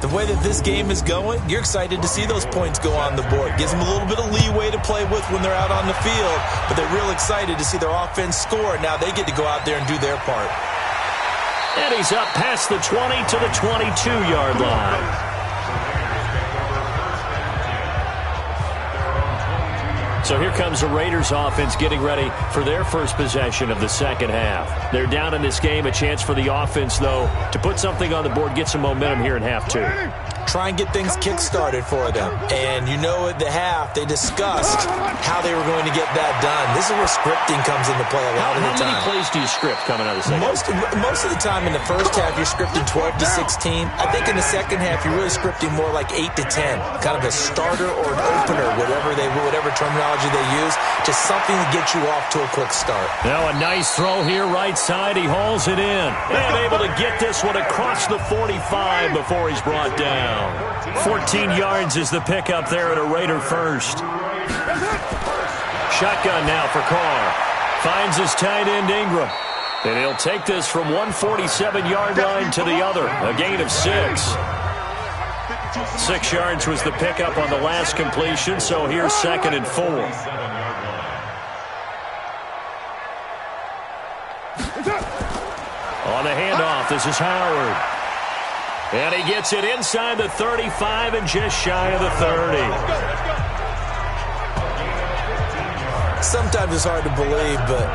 C: the way that this game is going, you're excited to see those points go on the board. Gives them a little bit of leeway to play with when they're out on the field, but they're real excited to see their offense score. Now they get to go out there and do their part.
B: And he's up past the 20 to the 22-yard line. So here comes the Raiders offense getting ready for their first possession of the 2nd half. They're down in this game. A chance for the offense, though, to put something on the board, get some momentum here in half 2.
C: Try and get things kick-started for them. And you know at the half, they discussed how they were going to get that done. This is where scripting comes into play a lot of the time.
B: How many plays do you script coming out of the second?
C: Most of the time in the first half, you're scripting 12 to 16. I think in the second half, you're really scripting more like 8 to 10. Kind of a starter or an opener, whatever terminology they use. Just something to get you off to a quick start.
B: Now a nice throw here, right side. He hauls it in. And able to get this one across the 45 before he's brought down. 14 yards is the pickup there at a Raider 1st. Shotgun now for Carr. Finds his tight end Ingram. And he'll take this from 147-yard line to the other. A gain of 6. 6 yards was the pickup on the last completion, so here's 2nd and 4. On the handoff, this is Howard. And he gets it inside the 35 and just shy of the 30.
C: Sometimes it's hard to believe, but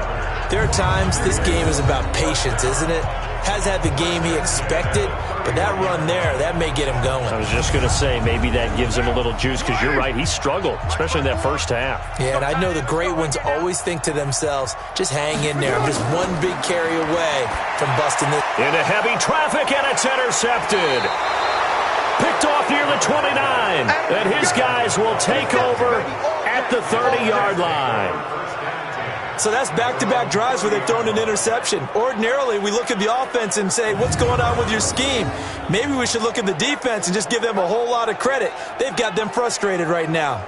C: there are times this game is about patience, isn't it? Has had the game he expected, but that run there, that may get him going.
B: I was just going to say, maybe that gives him a little juice, because you're right, he struggled, especially in that first half.
C: Yeah, and I know the great ones always think to themselves, just hang in there. I'm just one big carry away from busting this.
B: Into heavy traffic, and it's intercepted. Picked off near the 29, and his guys will take over at the 30-yard line.
C: So that's back-to-back drives where they've thrown an interception. Ordinarily, we look at the offense and say, what's going on with your scheme? Maybe we should look at the defense and just give them a whole lot of credit. They've got them frustrated right now.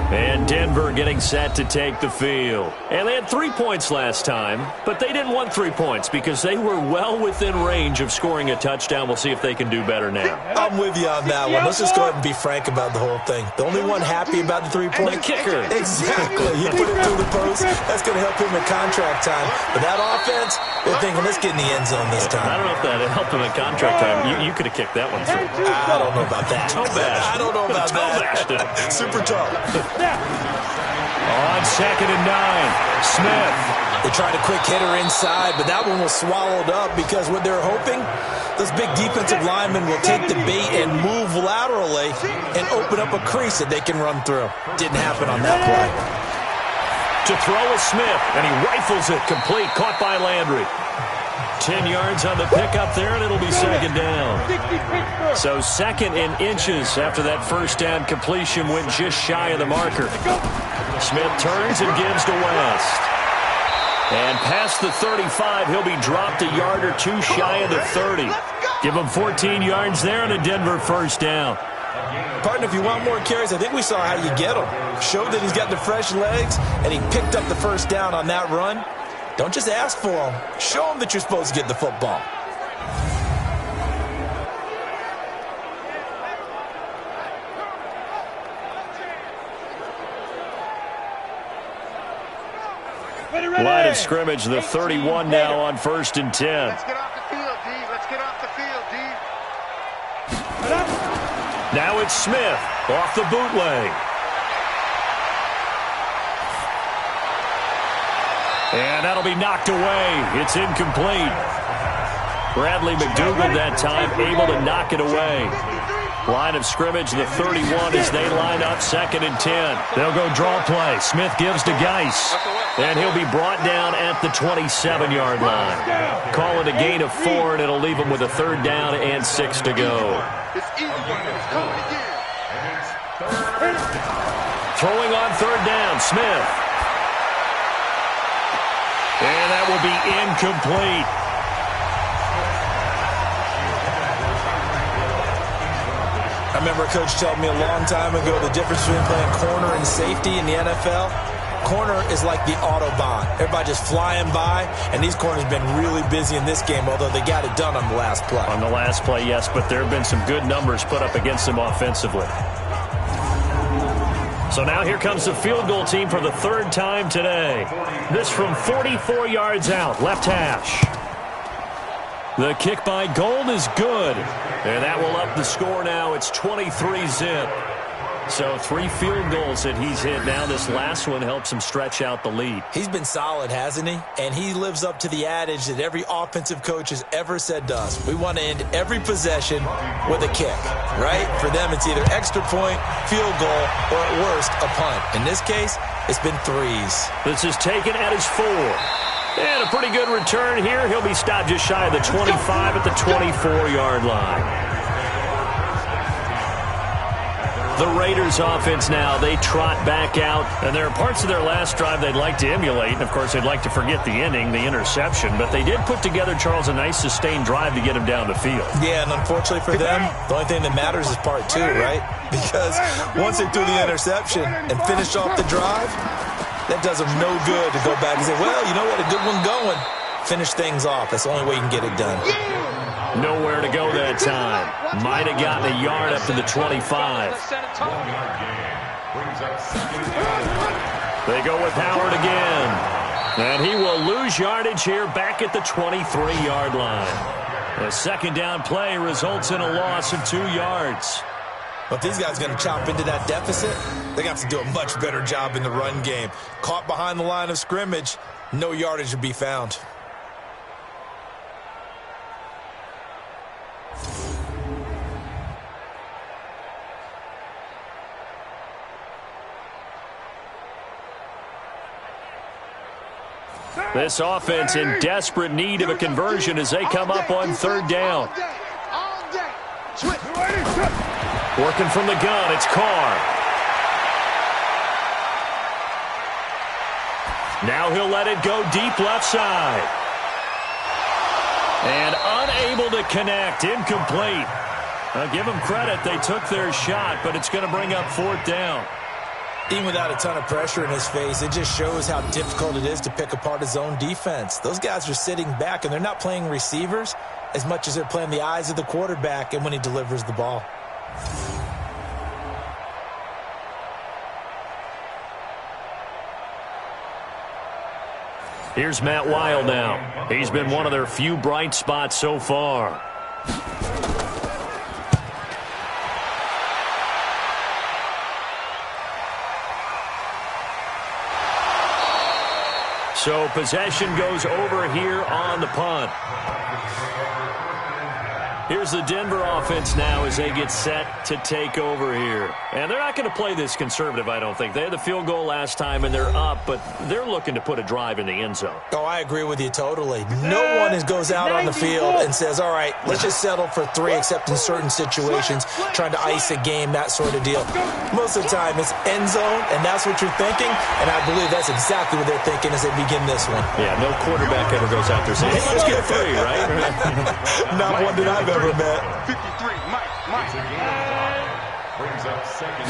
B: And Denver getting set to take the field. And they had 3 points last time, but they didn't want 3 points because they were well within range of scoring a touchdown. We'll see if they can do better now.
C: I'm with you on that one. Let's just go ahead and be frank about the whole thing. The only one happy about the 3 points?
B: The kicker.
C: Exactly. He put it through the post. That's going to help him in contract time. But that offense, they're thinking, let's get in the end zone this time.
B: I don't know if that helped him in contract time. You could have kicked that one through.
C: I don't know about that.
B: Toe bashed.
C: I don't know about
B: that.
C: Super toe.
B: On 2nd and 9, Smith
C: They tried a quick hitter inside, but that one was swallowed up because what they're hoping, those big defensive linemen will take the bait and move laterally and open up a crease that they can run through. Didn't happen on that play.
B: To throw is Smith, and he rifles it complete, caught by Landry. 10 yards on the pickup there, and it'll be second down. So second in inches after that first down completion went just shy of the marker. Smith turns and gives to West. And past the 35, he'll be dropped a yard or two shy of the 30. Give him 14 yards there and a Denver first down.
C: Partner, if you want more carries, I think we saw how you get him. Showed that he's got the fresh legs, and he picked up the first down on that run. Don't just ask for him. Show him that you're supposed to get the football.
B: Line of scrimmage, the 31 now on 1st and 10.
D: Let's get off the field, D. Let's get off the field, D.
B: Now it's Smith off the bootleg. And that'll be knocked away. It's incomplete. Bradley McDougald that time able to knock it away. Line of scrimmage, the 31 as they line up 2nd and 10. They'll go draw play. Smith gives to Geis. And he'll be brought down at the 27-yard line. Call it a gain of 4, and it'll leave him with a 3rd down and 6 to go. Throwing on 3rd down, Smith. And that will be incomplete.
C: I remember a coach telling me a long time ago the difference between playing corner and safety in the NFL. Corner is like the Autobahn. Everybody just flying by, and these corners have been really busy in this game, although they got it done on the last play.
B: On the last play, yes, but there have been some good numbers put up against them offensively. So now here comes the field goal team for the 3rd time today. This from 44 yards out, left hash. The kick by Gold is good. And that will up the score now. It's 23-zip. So 3 field goals that he's hit now. This last one helps him stretch out the lead.
C: He's been solid, hasn't he? And he lives up to the adage that every offensive coach has ever said to us. We want to end every possession with a kick, right? For them, it's either extra point, field goal, or at worst, a punt. In this case, it's been 3s.
B: This is taken at his 4. And a pretty good return here. He'll be stopped just shy of the 25 at the 24-yard line. The Raiders offense now, they trot back out. And there are parts of their last drive they'd like to emulate. And, of course, they'd like to forget the ending, the interception. But they did put together, Charles, a nice sustained drive to get him down the field.
C: Yeah, and unfortunately for them, the only thing that matters is part 2, right? Because once they threw the interception and finished off the drive, that does them no good to go back and say, well, you know what, a good one going. Finish things off. That's the only way you can get it done.
B: Nowhere to go that time. Might have gotten a yard up to the 25. They go with Howard again. And he will lose yardage here back at the 23-yard line. A 2nd down play results in a loss of 2 yards.
C: But if these guys are going to chop into that deficit, they got to do a much better job in the run game. Caught behind the line of scrimmage, no yardage to be found.
B: This offense in desperate need of a conversion as they come up on 3rd down. Working from the gun, it's Carr. Now he'll let it go deep left side. And unable to connect, incomplete. I'll give them credit, they took their shot, but it's going to bring up 4th down.
C: Even without a ton of pressure in his face, it just shows how difficult it is to pick apart his own defense. Those guys are sitting back, and they're not playing receivers as much as they're playing the eyes of the quarterback and when he delivers the ball.
B: Here's Matt Weil now. He's been one of their few bright spots so far. So possession goes over here on the punt. Here's the Denver offense now as they get set to take over here. And they're not going to play this conservative, I don't think. They had the field goal last time, and they're up, but they're looking to put a drive in the end zone.
C: Oh, I agree with you totally. No one goes out on the field and says, all right, let's just settle for 3, except in certain situations, trying to ice a game, that sort of deal. Most of the time, it's end zone, and that's what you're thinking, and I believe that's exactly what they're thinking as they begin this one.
B: Yeah, no quarterback ever goes out there saying, hey, let's get 3, right?
C: Not one that I've ever met.
D: 53, Mike.
E: Brings up second.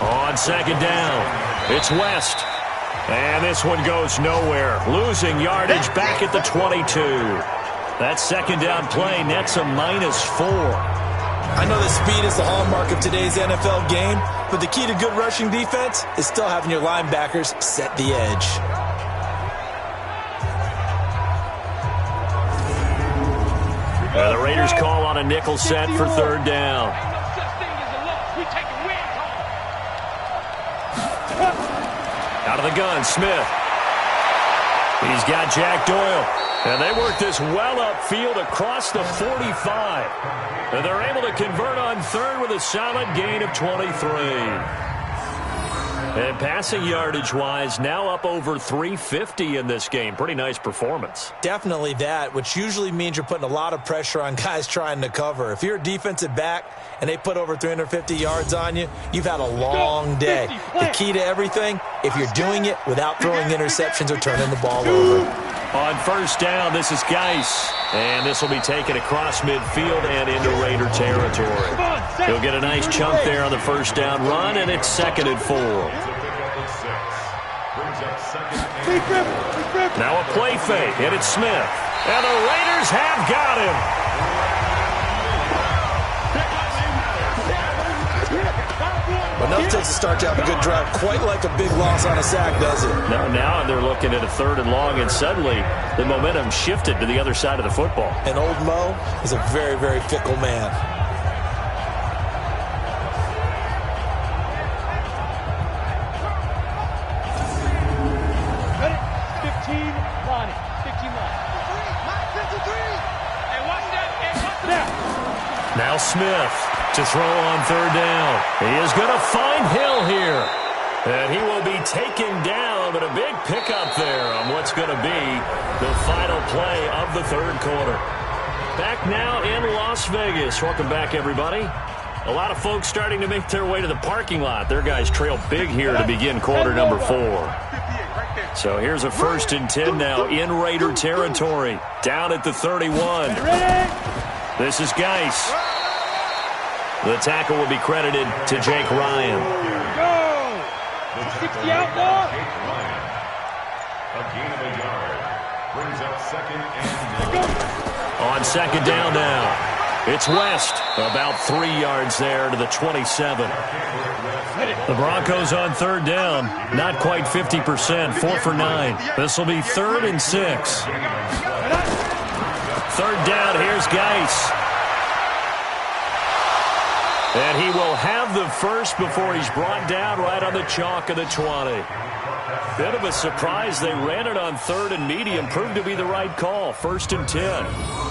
B: On second down, it's West. And this one goes nowhere. Losing yardage back at the 22. That second down play nets a -4.
C: I know that speed is the hallmark of today's NFL game, but the key to good rushing defense is still having your linebackers set the edge.
B: The Raiders call on a nickel set for third down. Out of the gun, Smith. He's got Jack Doyle. And they work this well upfield across the 45. And they're able to convert on third with a solid gain of 23. And passing yardage-wise, now up over 350 in this game. Pretty nice performance.
C: Definitely that, which usually means you're putting a lot of pressure on guys trying to cover. If you're a defensive back and they put over 350 yards on you, you've had a long day. The key to everything, if you're doing it without throwing interceptions or turning the ball over.
B: On first down, this is Geis. And this will be taken across midfield and into Raider territory. He'll get a nice chunk there on the first down run, and it's 2nd and 4. Now a play fake, and it's Smith. And the Raiders have got him.
C: Enough takes to start to have a good drive, quite like a big loss on a sack, does it?
B: Now they're looking at a 3rd and long, and suddenly the momentum shifted to the other side of the football.
C: And old Mo is a very, very fickle man.
D: Ready? 15 line. 15 line. 53. Hey, watch that. Hey, watch that.
B: Now Smith to throw on 3rd down. He is going to find Hill here. And he will be taken down, but a big pickup there on what's going to be the final play of the 3rd quarter. Back now in Las Vegas. Welcome back, everybody. A lot of folks starting to make their way to the parking lot. Their guys trail big here to begin quarter number 4. So here's a 1st and 10 now in Raider territory. Down at the 31. This is Geis. The tackle will be credited to Jake Ryan.
D: Go! 60 outlaw.
E: A gain of a yard. Brings up 2nd and 9.
B: On 2nd down now, it's West. About 3 yards there to the 27. The Broncos on 3rd down. Not quite 50%. 4 for 9. This will be 3rd and 6. 3rd down, here's Geis. And he will have the first before he's brought down right on the chalk of the 20. Bit of a surprise. They ran it on 3rd and medium. Proved to be the right call. 1st and 10.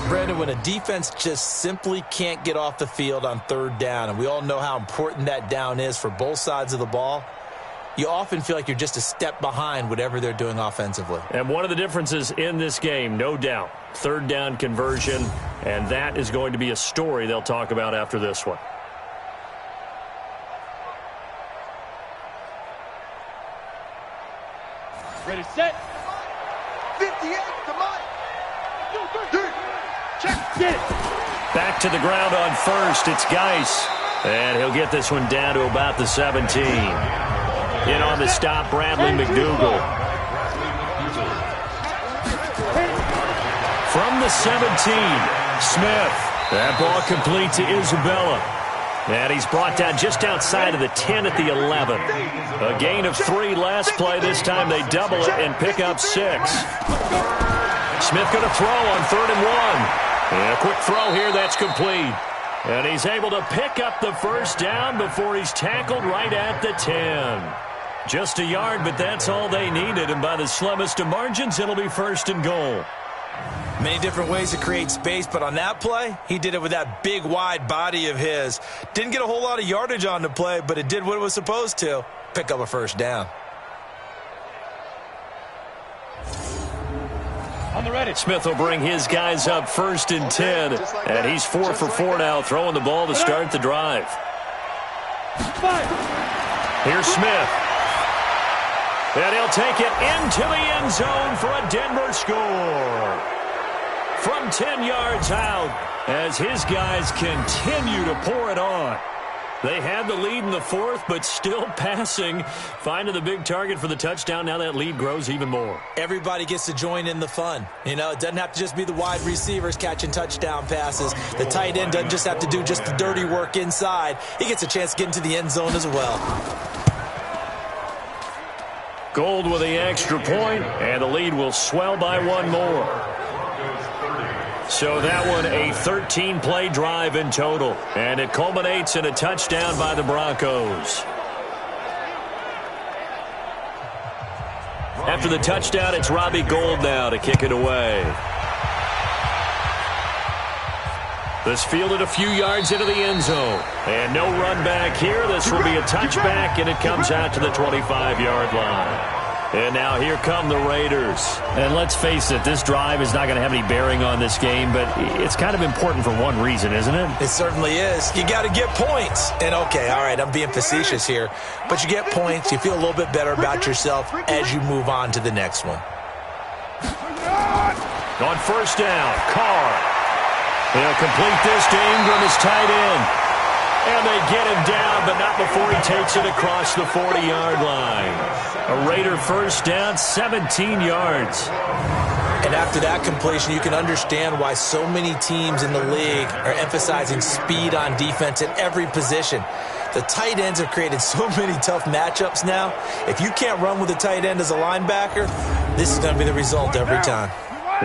C: Brandon, when a defense just simply can't get off the field on 3rd down, and we all know how important that down is for both sides of the ball, you often feel like you're just a step behind whatever they're doing offensively.
B: And one of the differences in this game, no doubt, 3rd down conversion, and that is going to be a story they'll talk about after this one.
D: Ready, set. 58 to Mike. 2, 3. Check. Get it.
B: Back to the ground on 1st. It's Geis. And he'll get this one down to about the 17. In on the stop, Bradley McDougal. From the 17, Smith. That ball complete to Isabella. And he's brought down just outside of the 10 at the 11. A gain of 3 last play. This time they double it and pick up 6. Smith going to throw on 3rd and 1. And a quick throw here, that's complete. And he's able to pick up the first down before he's tackled right at the 10. Just a yard, but that's all they needed. And by the slimmest of margins, it'll be 1st and goal.
C: Many different ways to create space, but on that play, he did it with that big, wide body of his. Didn't get a whole lot of yardage on the play, but it did what it was supposed to. Pick up a 1st down.
D: On the ready.
B: Smith will bring his guys up 1st and 10. And he's 4 for 4 now, throwing the ball to start the drive. Here's Smith. And he'll take it into the end zone for a Denver score. From 10 yards out, as his guys continue to pour it on. They had the lead in the 4th, but still passing. Finding the big target for the touchdown. Now that lead grows even more.
C: Everybody gets to join in the fun. You know, it doesn't have to just be the wide receivers catching touchdown passes. The tight end doesn't just have to do just the dirty work inside. He gets a chance to get into the end zone as well.
B: Gold with the extra point, and the lead will swell by 1 more. So that one, a 13-play drive in total. And it culminates in a touchdown by the Broncos. After the touchdown, it's Robbie Gould now to kick it away. This fielded a few yards into the end zone. And no run back here. This will be a touchback, and it comes out to the 25-yard line. And now here come the Raiders.
F: And let's face it, this drive is not going to have any bearing on this game, but it's kind of important for one reason, isn't it?
C: It certainly is. You got to get points. And okay, all right, I'm being facetious here, but you get points, you feel a little bit better about yourself as you move on to the next one.
B: On 1st down, Carr. He'll complete this to Ingram, his tight end. And they get him down, but not before he takes it across the 40-yard line. A Raider 1st down, 17 yards.
C: And after that completion, you can understand why so many teams in the league are emphasizing speed on defense at every position. The tight ends have created so many tough matchups now. If you can't run with the tight end as a linebacker, this is going to be the result every time.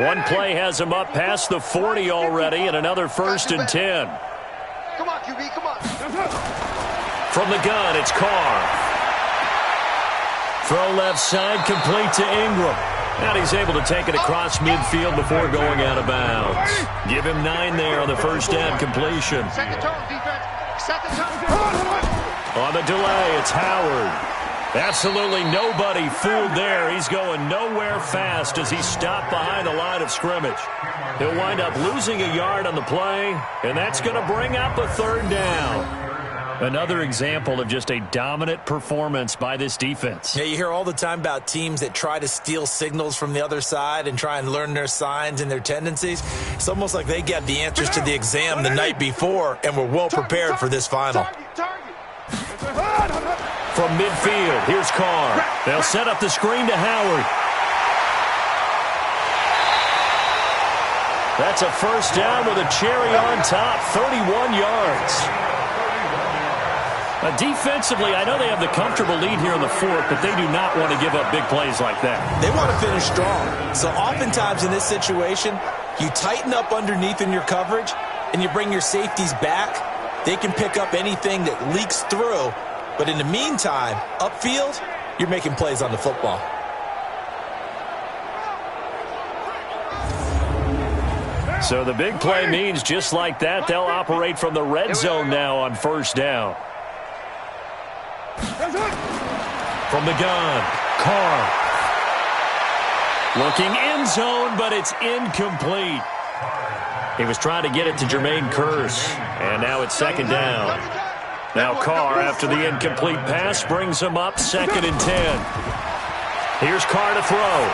B: One play has him up past the 40 already, and another 1st and 10.
G: Come on, QB, come on.
B: From the gun, it's Carr. Throw left side, complete to Ingram. And he's able to take it across midfield before going out of bounds. Give him 9 there on the 1st down completion.
G: Set the tone, defense. Set the tone.
B: On the delay, it's Howard. Absolutely nobody fooled there. He's going nowhere fast as he stopped behind the line of scrimmage. He'll wind up losing a yard on the play, and that's going to bring up a 3rd down. Another example of just a dominant performance by this defense.
C: Yeah, you hear all the time about teams that try to steal signals from the other side and try and learn their signs and their tendencies. It's almost like they got the answers to the exam the night before and were well prepared for this final.
B: From midfield, here's Carr. They'll set up the screen to Howard. That's a 1st down with a cherry on top, 31 yards. Defensively, I know they have the comfortable lead here in the 4th, but they do not want to give up big plays like that.
C: They want to finish strong. So oftentimes in this situation, you tighten up underneath in your coverage, and you bring your safeties back. They can pick up anything that leaks through. But in the meantime, upfield, you're making plays on the football.
B: So the big play means just like that, they'll operate from the red zone now on 1st down. From the gun, Carr. Looking end zone, but it's incomplete. He was trying to get it to Jermaine Kearse, and now it's 2nd down. Now Carr, after the incomplete pass, brings him up 2nd and 10. Here's Carr to throw.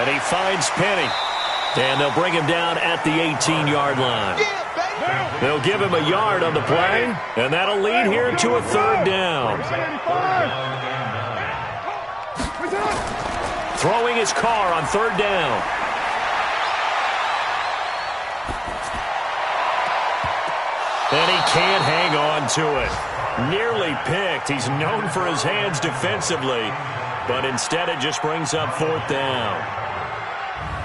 B: And he finds Penny. And they'll bring him down at the 18-yard line. They'll give him a yard on the play, and that'll lead here to a 3rd down. Throwing his Carr on 3rd down. And he can't hang on to it. Nearly picked. He's known for his hands defensively, but instead it just brings up 4th down.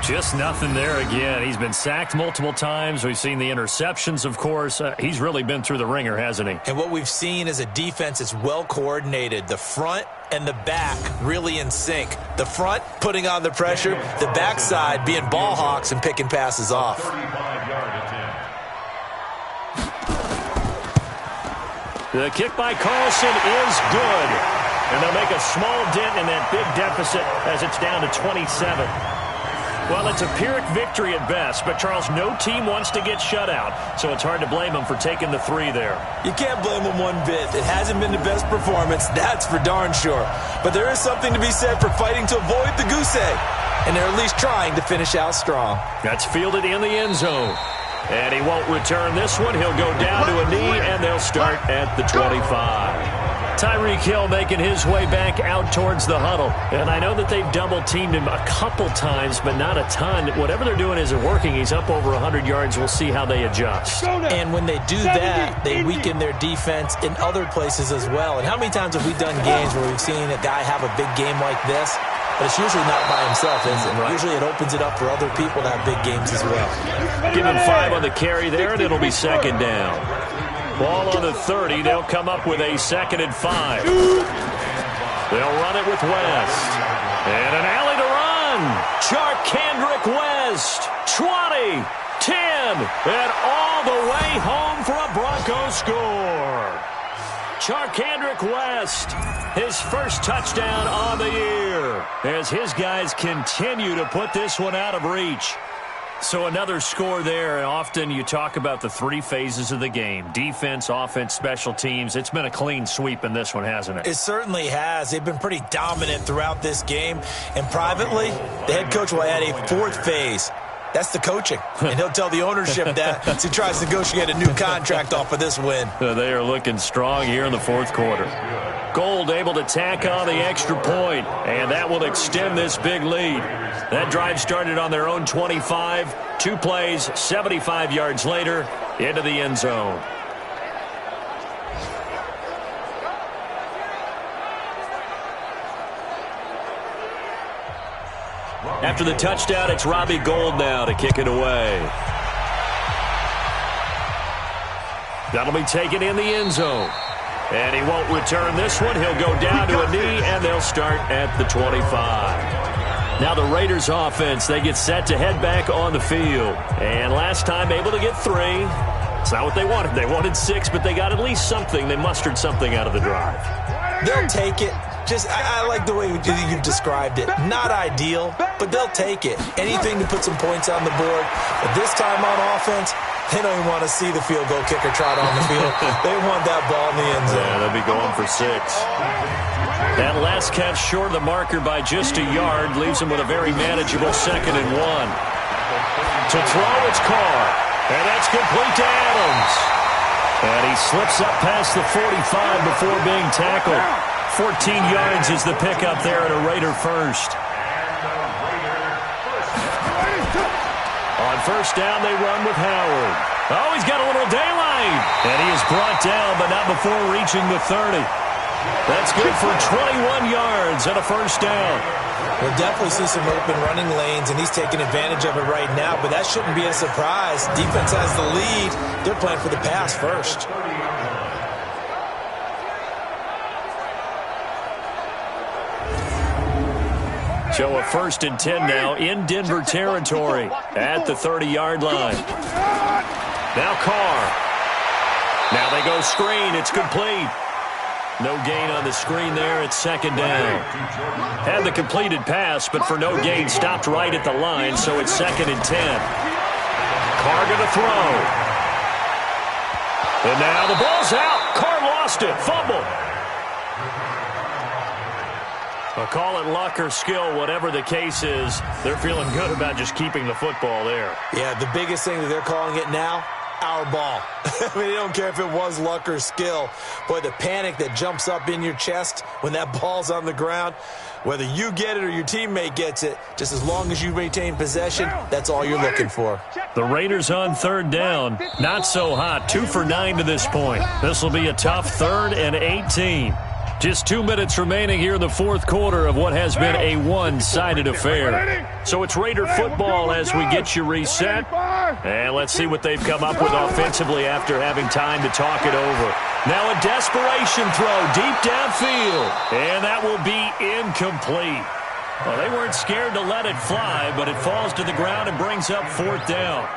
F: Just nothing there again. He's been sacked multiple times. We've seen the interceptions, of course. He's really been through the ringer, hasn't he?
C: And what we've seen is a defense that's well coordinated. The front and the back really in sync. The front putting on the pressure, the backside being ball hawks and picking passes off.
E: 35-yard attempt.
B: The kick by Carlson is good. And they'll make a small dent in that big deficit as it's down to 27. Well, it's a Pyrrhic victory at best, but, Charles, no team wants to get shut out, so it's hard to blame them for taking the 3 there.
C: You can't blame them one bit. It hasn't been the best performance, that's for darn sure. But there is something to be said for fighting to avoid the goose egg, and they're at least trying to finish out strong.
B: That's fielded in the end zone. And he won't return this one. He'll go down to a knee, and they'll start at the 25. Tyreek Hill making his way back out towards the huddle. And I know that they've double-teamed him a couple times, but not a ton. Whatever they're doing isn't working. He's up over 100 yards. We'll see how they adjust.
C: And when they do that, they weaken their defense in other places as well. And how many times have we done games where we've seen a guy have a big game like this? But it's usually not by himself, is it? Right. Usually it opens it up for other people to have big games as well.
B: Give him 5 on the carry there, and it'll be second down. Ball on the 30. They'll come up with a 2nd and 5. They'll run it with West. And an alley to run. Charkandrick West. 20, 10, and all the way home for a Broncos score. Charkandrick West, his first touchdown on the year, as his guys continue to put this one out of reach. So another score there, and often you talk about the 3 phases of the game. Defense, offense, special teams. It's been a clean sweep in this one, hasn't it?
C: It certainly has. They've been pretty dominant throughout this game. And privately, the head coach will add a 4th phase. That's the coaching. And he'll tell the ownership that as he tries to negotiate a new contract off of this win.
B: They are looking strong here in the 4th quarter. Gold able to tack on the extra point, and that will extend this big lead. That drive started on their own 25. 2 plays, 75 yards later, into the end zone. After the touchdown, it's Robbie Gould now to kick it away. That'll be taken in the end zone. And he won't return this one. He'll go down to a knee, and they'll start at the 25. Now the Raiders offense, they get set to head back on the field. And last time able to get 3. It's not what they wanted. They wanted 6, but they got at least something. They mustered something out of the drive.
C: They'll take it. I like the way you've described it. Not ideal, but they'll take it. Anything to put some points on the board. But this time on offense, they don't even want to see the field goal kicker trot on the field. They want that ball in the end zone.
B: Yeah, they'll be going for 6. That last catch short of the marker by just a yard leaves him with a very manageable 2nd and 1. To throw, it's Carr. And that's complete to Adams. And he slips up past the 45 before being tackled. 14 yards is the pickup there at a Raider first. On first down, they run with Howard. Oh, he's got a little daylight. And he is brought down, but not before reaching the 30. That's good for 21 yards and a first down.
C: We'll definitely see some open running lanes, and he's taking advantage of it right now, but that shouldn't be a surprise. Defense has the lead. They're playing for the pass first.
B: So a 1st and 10 now in Denver territory at the 30-yard line. Now Carr. Now they go screen. It's complete. No gain on the screen there. It's 2nd down. Had the completed pass, but for no gain, stopped right at the line, so it's 2nd and 10. Carr going to throw. And now the ball's out. Carr lost it. Fumble. I'll call it luck or skill, whatever the case is. They're feeling good about just keeping the football there.
C: Yeah, the biggest thing that they're calling it now, our ball. I mean, they don't care if it was luck or skill. Boy, the panic that jumps up in your chest when that ball's on the ground, whether you get it or your teammate gets it, just as long as you maintain possession, that's all you're looking for.
B: The Raiders on 3rd down. Not so hot. 2 for 9 to this point. This will be a tough 3rd and 18. Just 2 minutes remaining here in the fourth quarter of what has been a one-sided affair. So it's Raider football as we get you reset. And let's see what they've come up with offensively after having time to talk it over. Now a desperation throw deep downfield. And that will be incomplete. Well, they weren't scared to let it fly, but it falls to the ground and brings up fourth down.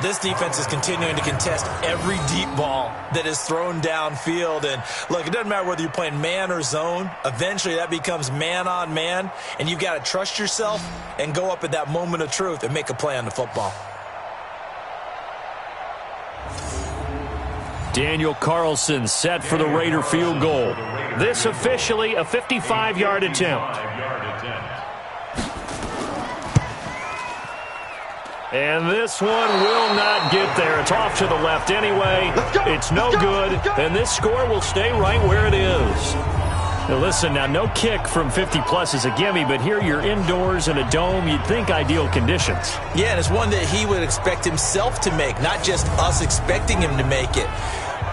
C: This defense is continuing to contest every deep ball that is thrown downfield. And, look, it doesn't matter whether you're playing man or zone. Eventually, that becomes man-on-man, and you've got to trust yourself and go up at that moment of truth and make a play on the football.
B: Daniel Carlson set for the Raider field goal. This officially a 55-yard attempt. And this one will not get there. It's off to the left anyway. It's no good, and this score will stay right where it is. Now listen, now no kick from 50-plus is a gimme, but here you're indoors in a dome. You'd think ideal conditions.
C: Yeah, and it's one that he would expect himself to make, not just us expecting him to make it.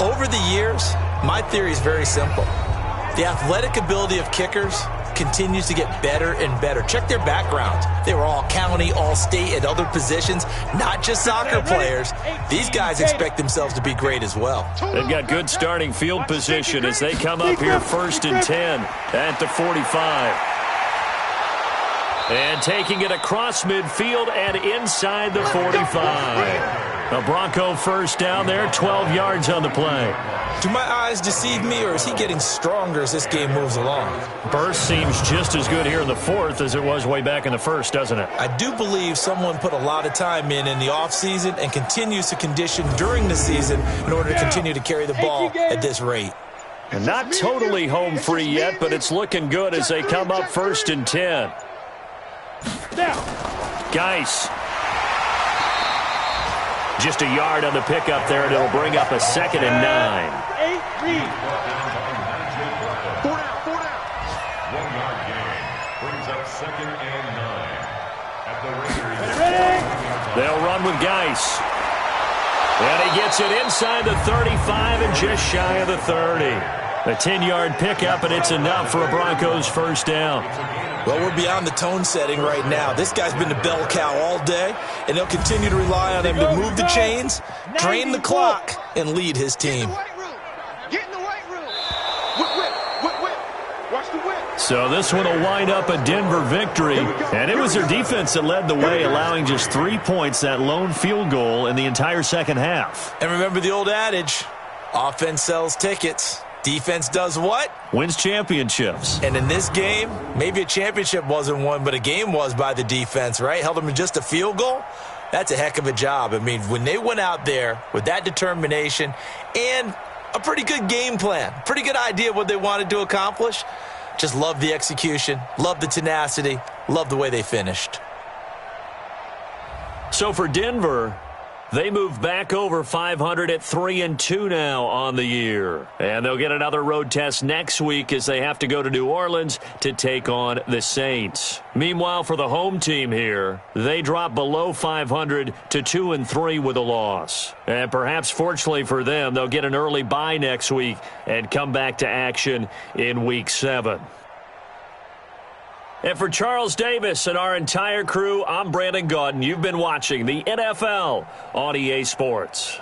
C: Over the years, my theory is very simple. The athletic ability of kickers continues to get better and better. Check their backgrounds. They were all county, all state, at other positions, not just soccer players. These guys expect themselves to be great as well.
B: They've got good starting field position as they come up here 1st and 10 at the 45. And taking it across midfield and inside the 45. A Bronco first down there, 12 yards on the play.
C: Do my eyes deceive me, or is he getting stronger as this game moves along?
B: Burst seems just as good here in the fourth as it was way back in the first, doesn't it?
C: I do believe someone put a lot of time in the offseason and continues to condition during the season in order to continue to carry the ball at this rate.
B: And not totally home free yet, but it's looking good as they come up 1st and 10. Geis. Just a yard on the pickup there, and it'll bring up a 2nd and 9.
E: 1 yard gain brings up 2nd and 9 at the Raiders.
B: They'll run with Geis. And he gets it inside the 35 and just shy of the 30. A 10-yard pickup, and it's enough for a Broncos first down.
C: Well, we're beyond the tone setting right now. This guy's been the bell cow all day, and they'll continue to rely on him to move the chains, drain the clock, and lead his team.
G: Get in the right room. Whip. Watch the whip.
B: So this one will wind up a Denver victory, and it was their defense that led the way, allowing just 3 points, that lone field goal in the entire second half.
C: And remember the old adage, offense sells tickets. Defense does what?
B: Wins championships.
C: And in this game, maybe a championship wasn't won, but a game was by the defense, right? Held them to just a field goal. That's a heck of a job. I mean, when they went out there with that determination and a pretty good game plan, pretty good idea of what they wanted to accomplish, just love the execution, love the tenacity, love the way they finished.
B: So for Denver, they move back over 500 at 3-2 now on the year. And they'll get another road test next week as they have to go to New Orleans to take on the Saints. Meanwhile, for the home team here, they drop below 500 to 2-3 with a loss. And perhaps fortunately for them, they'll get an early bye next week and come back to action in Week 7. And for Charles Davis and our entire crew, I'm Brandon Gaudin. You've been watching the NFL on EA Sports.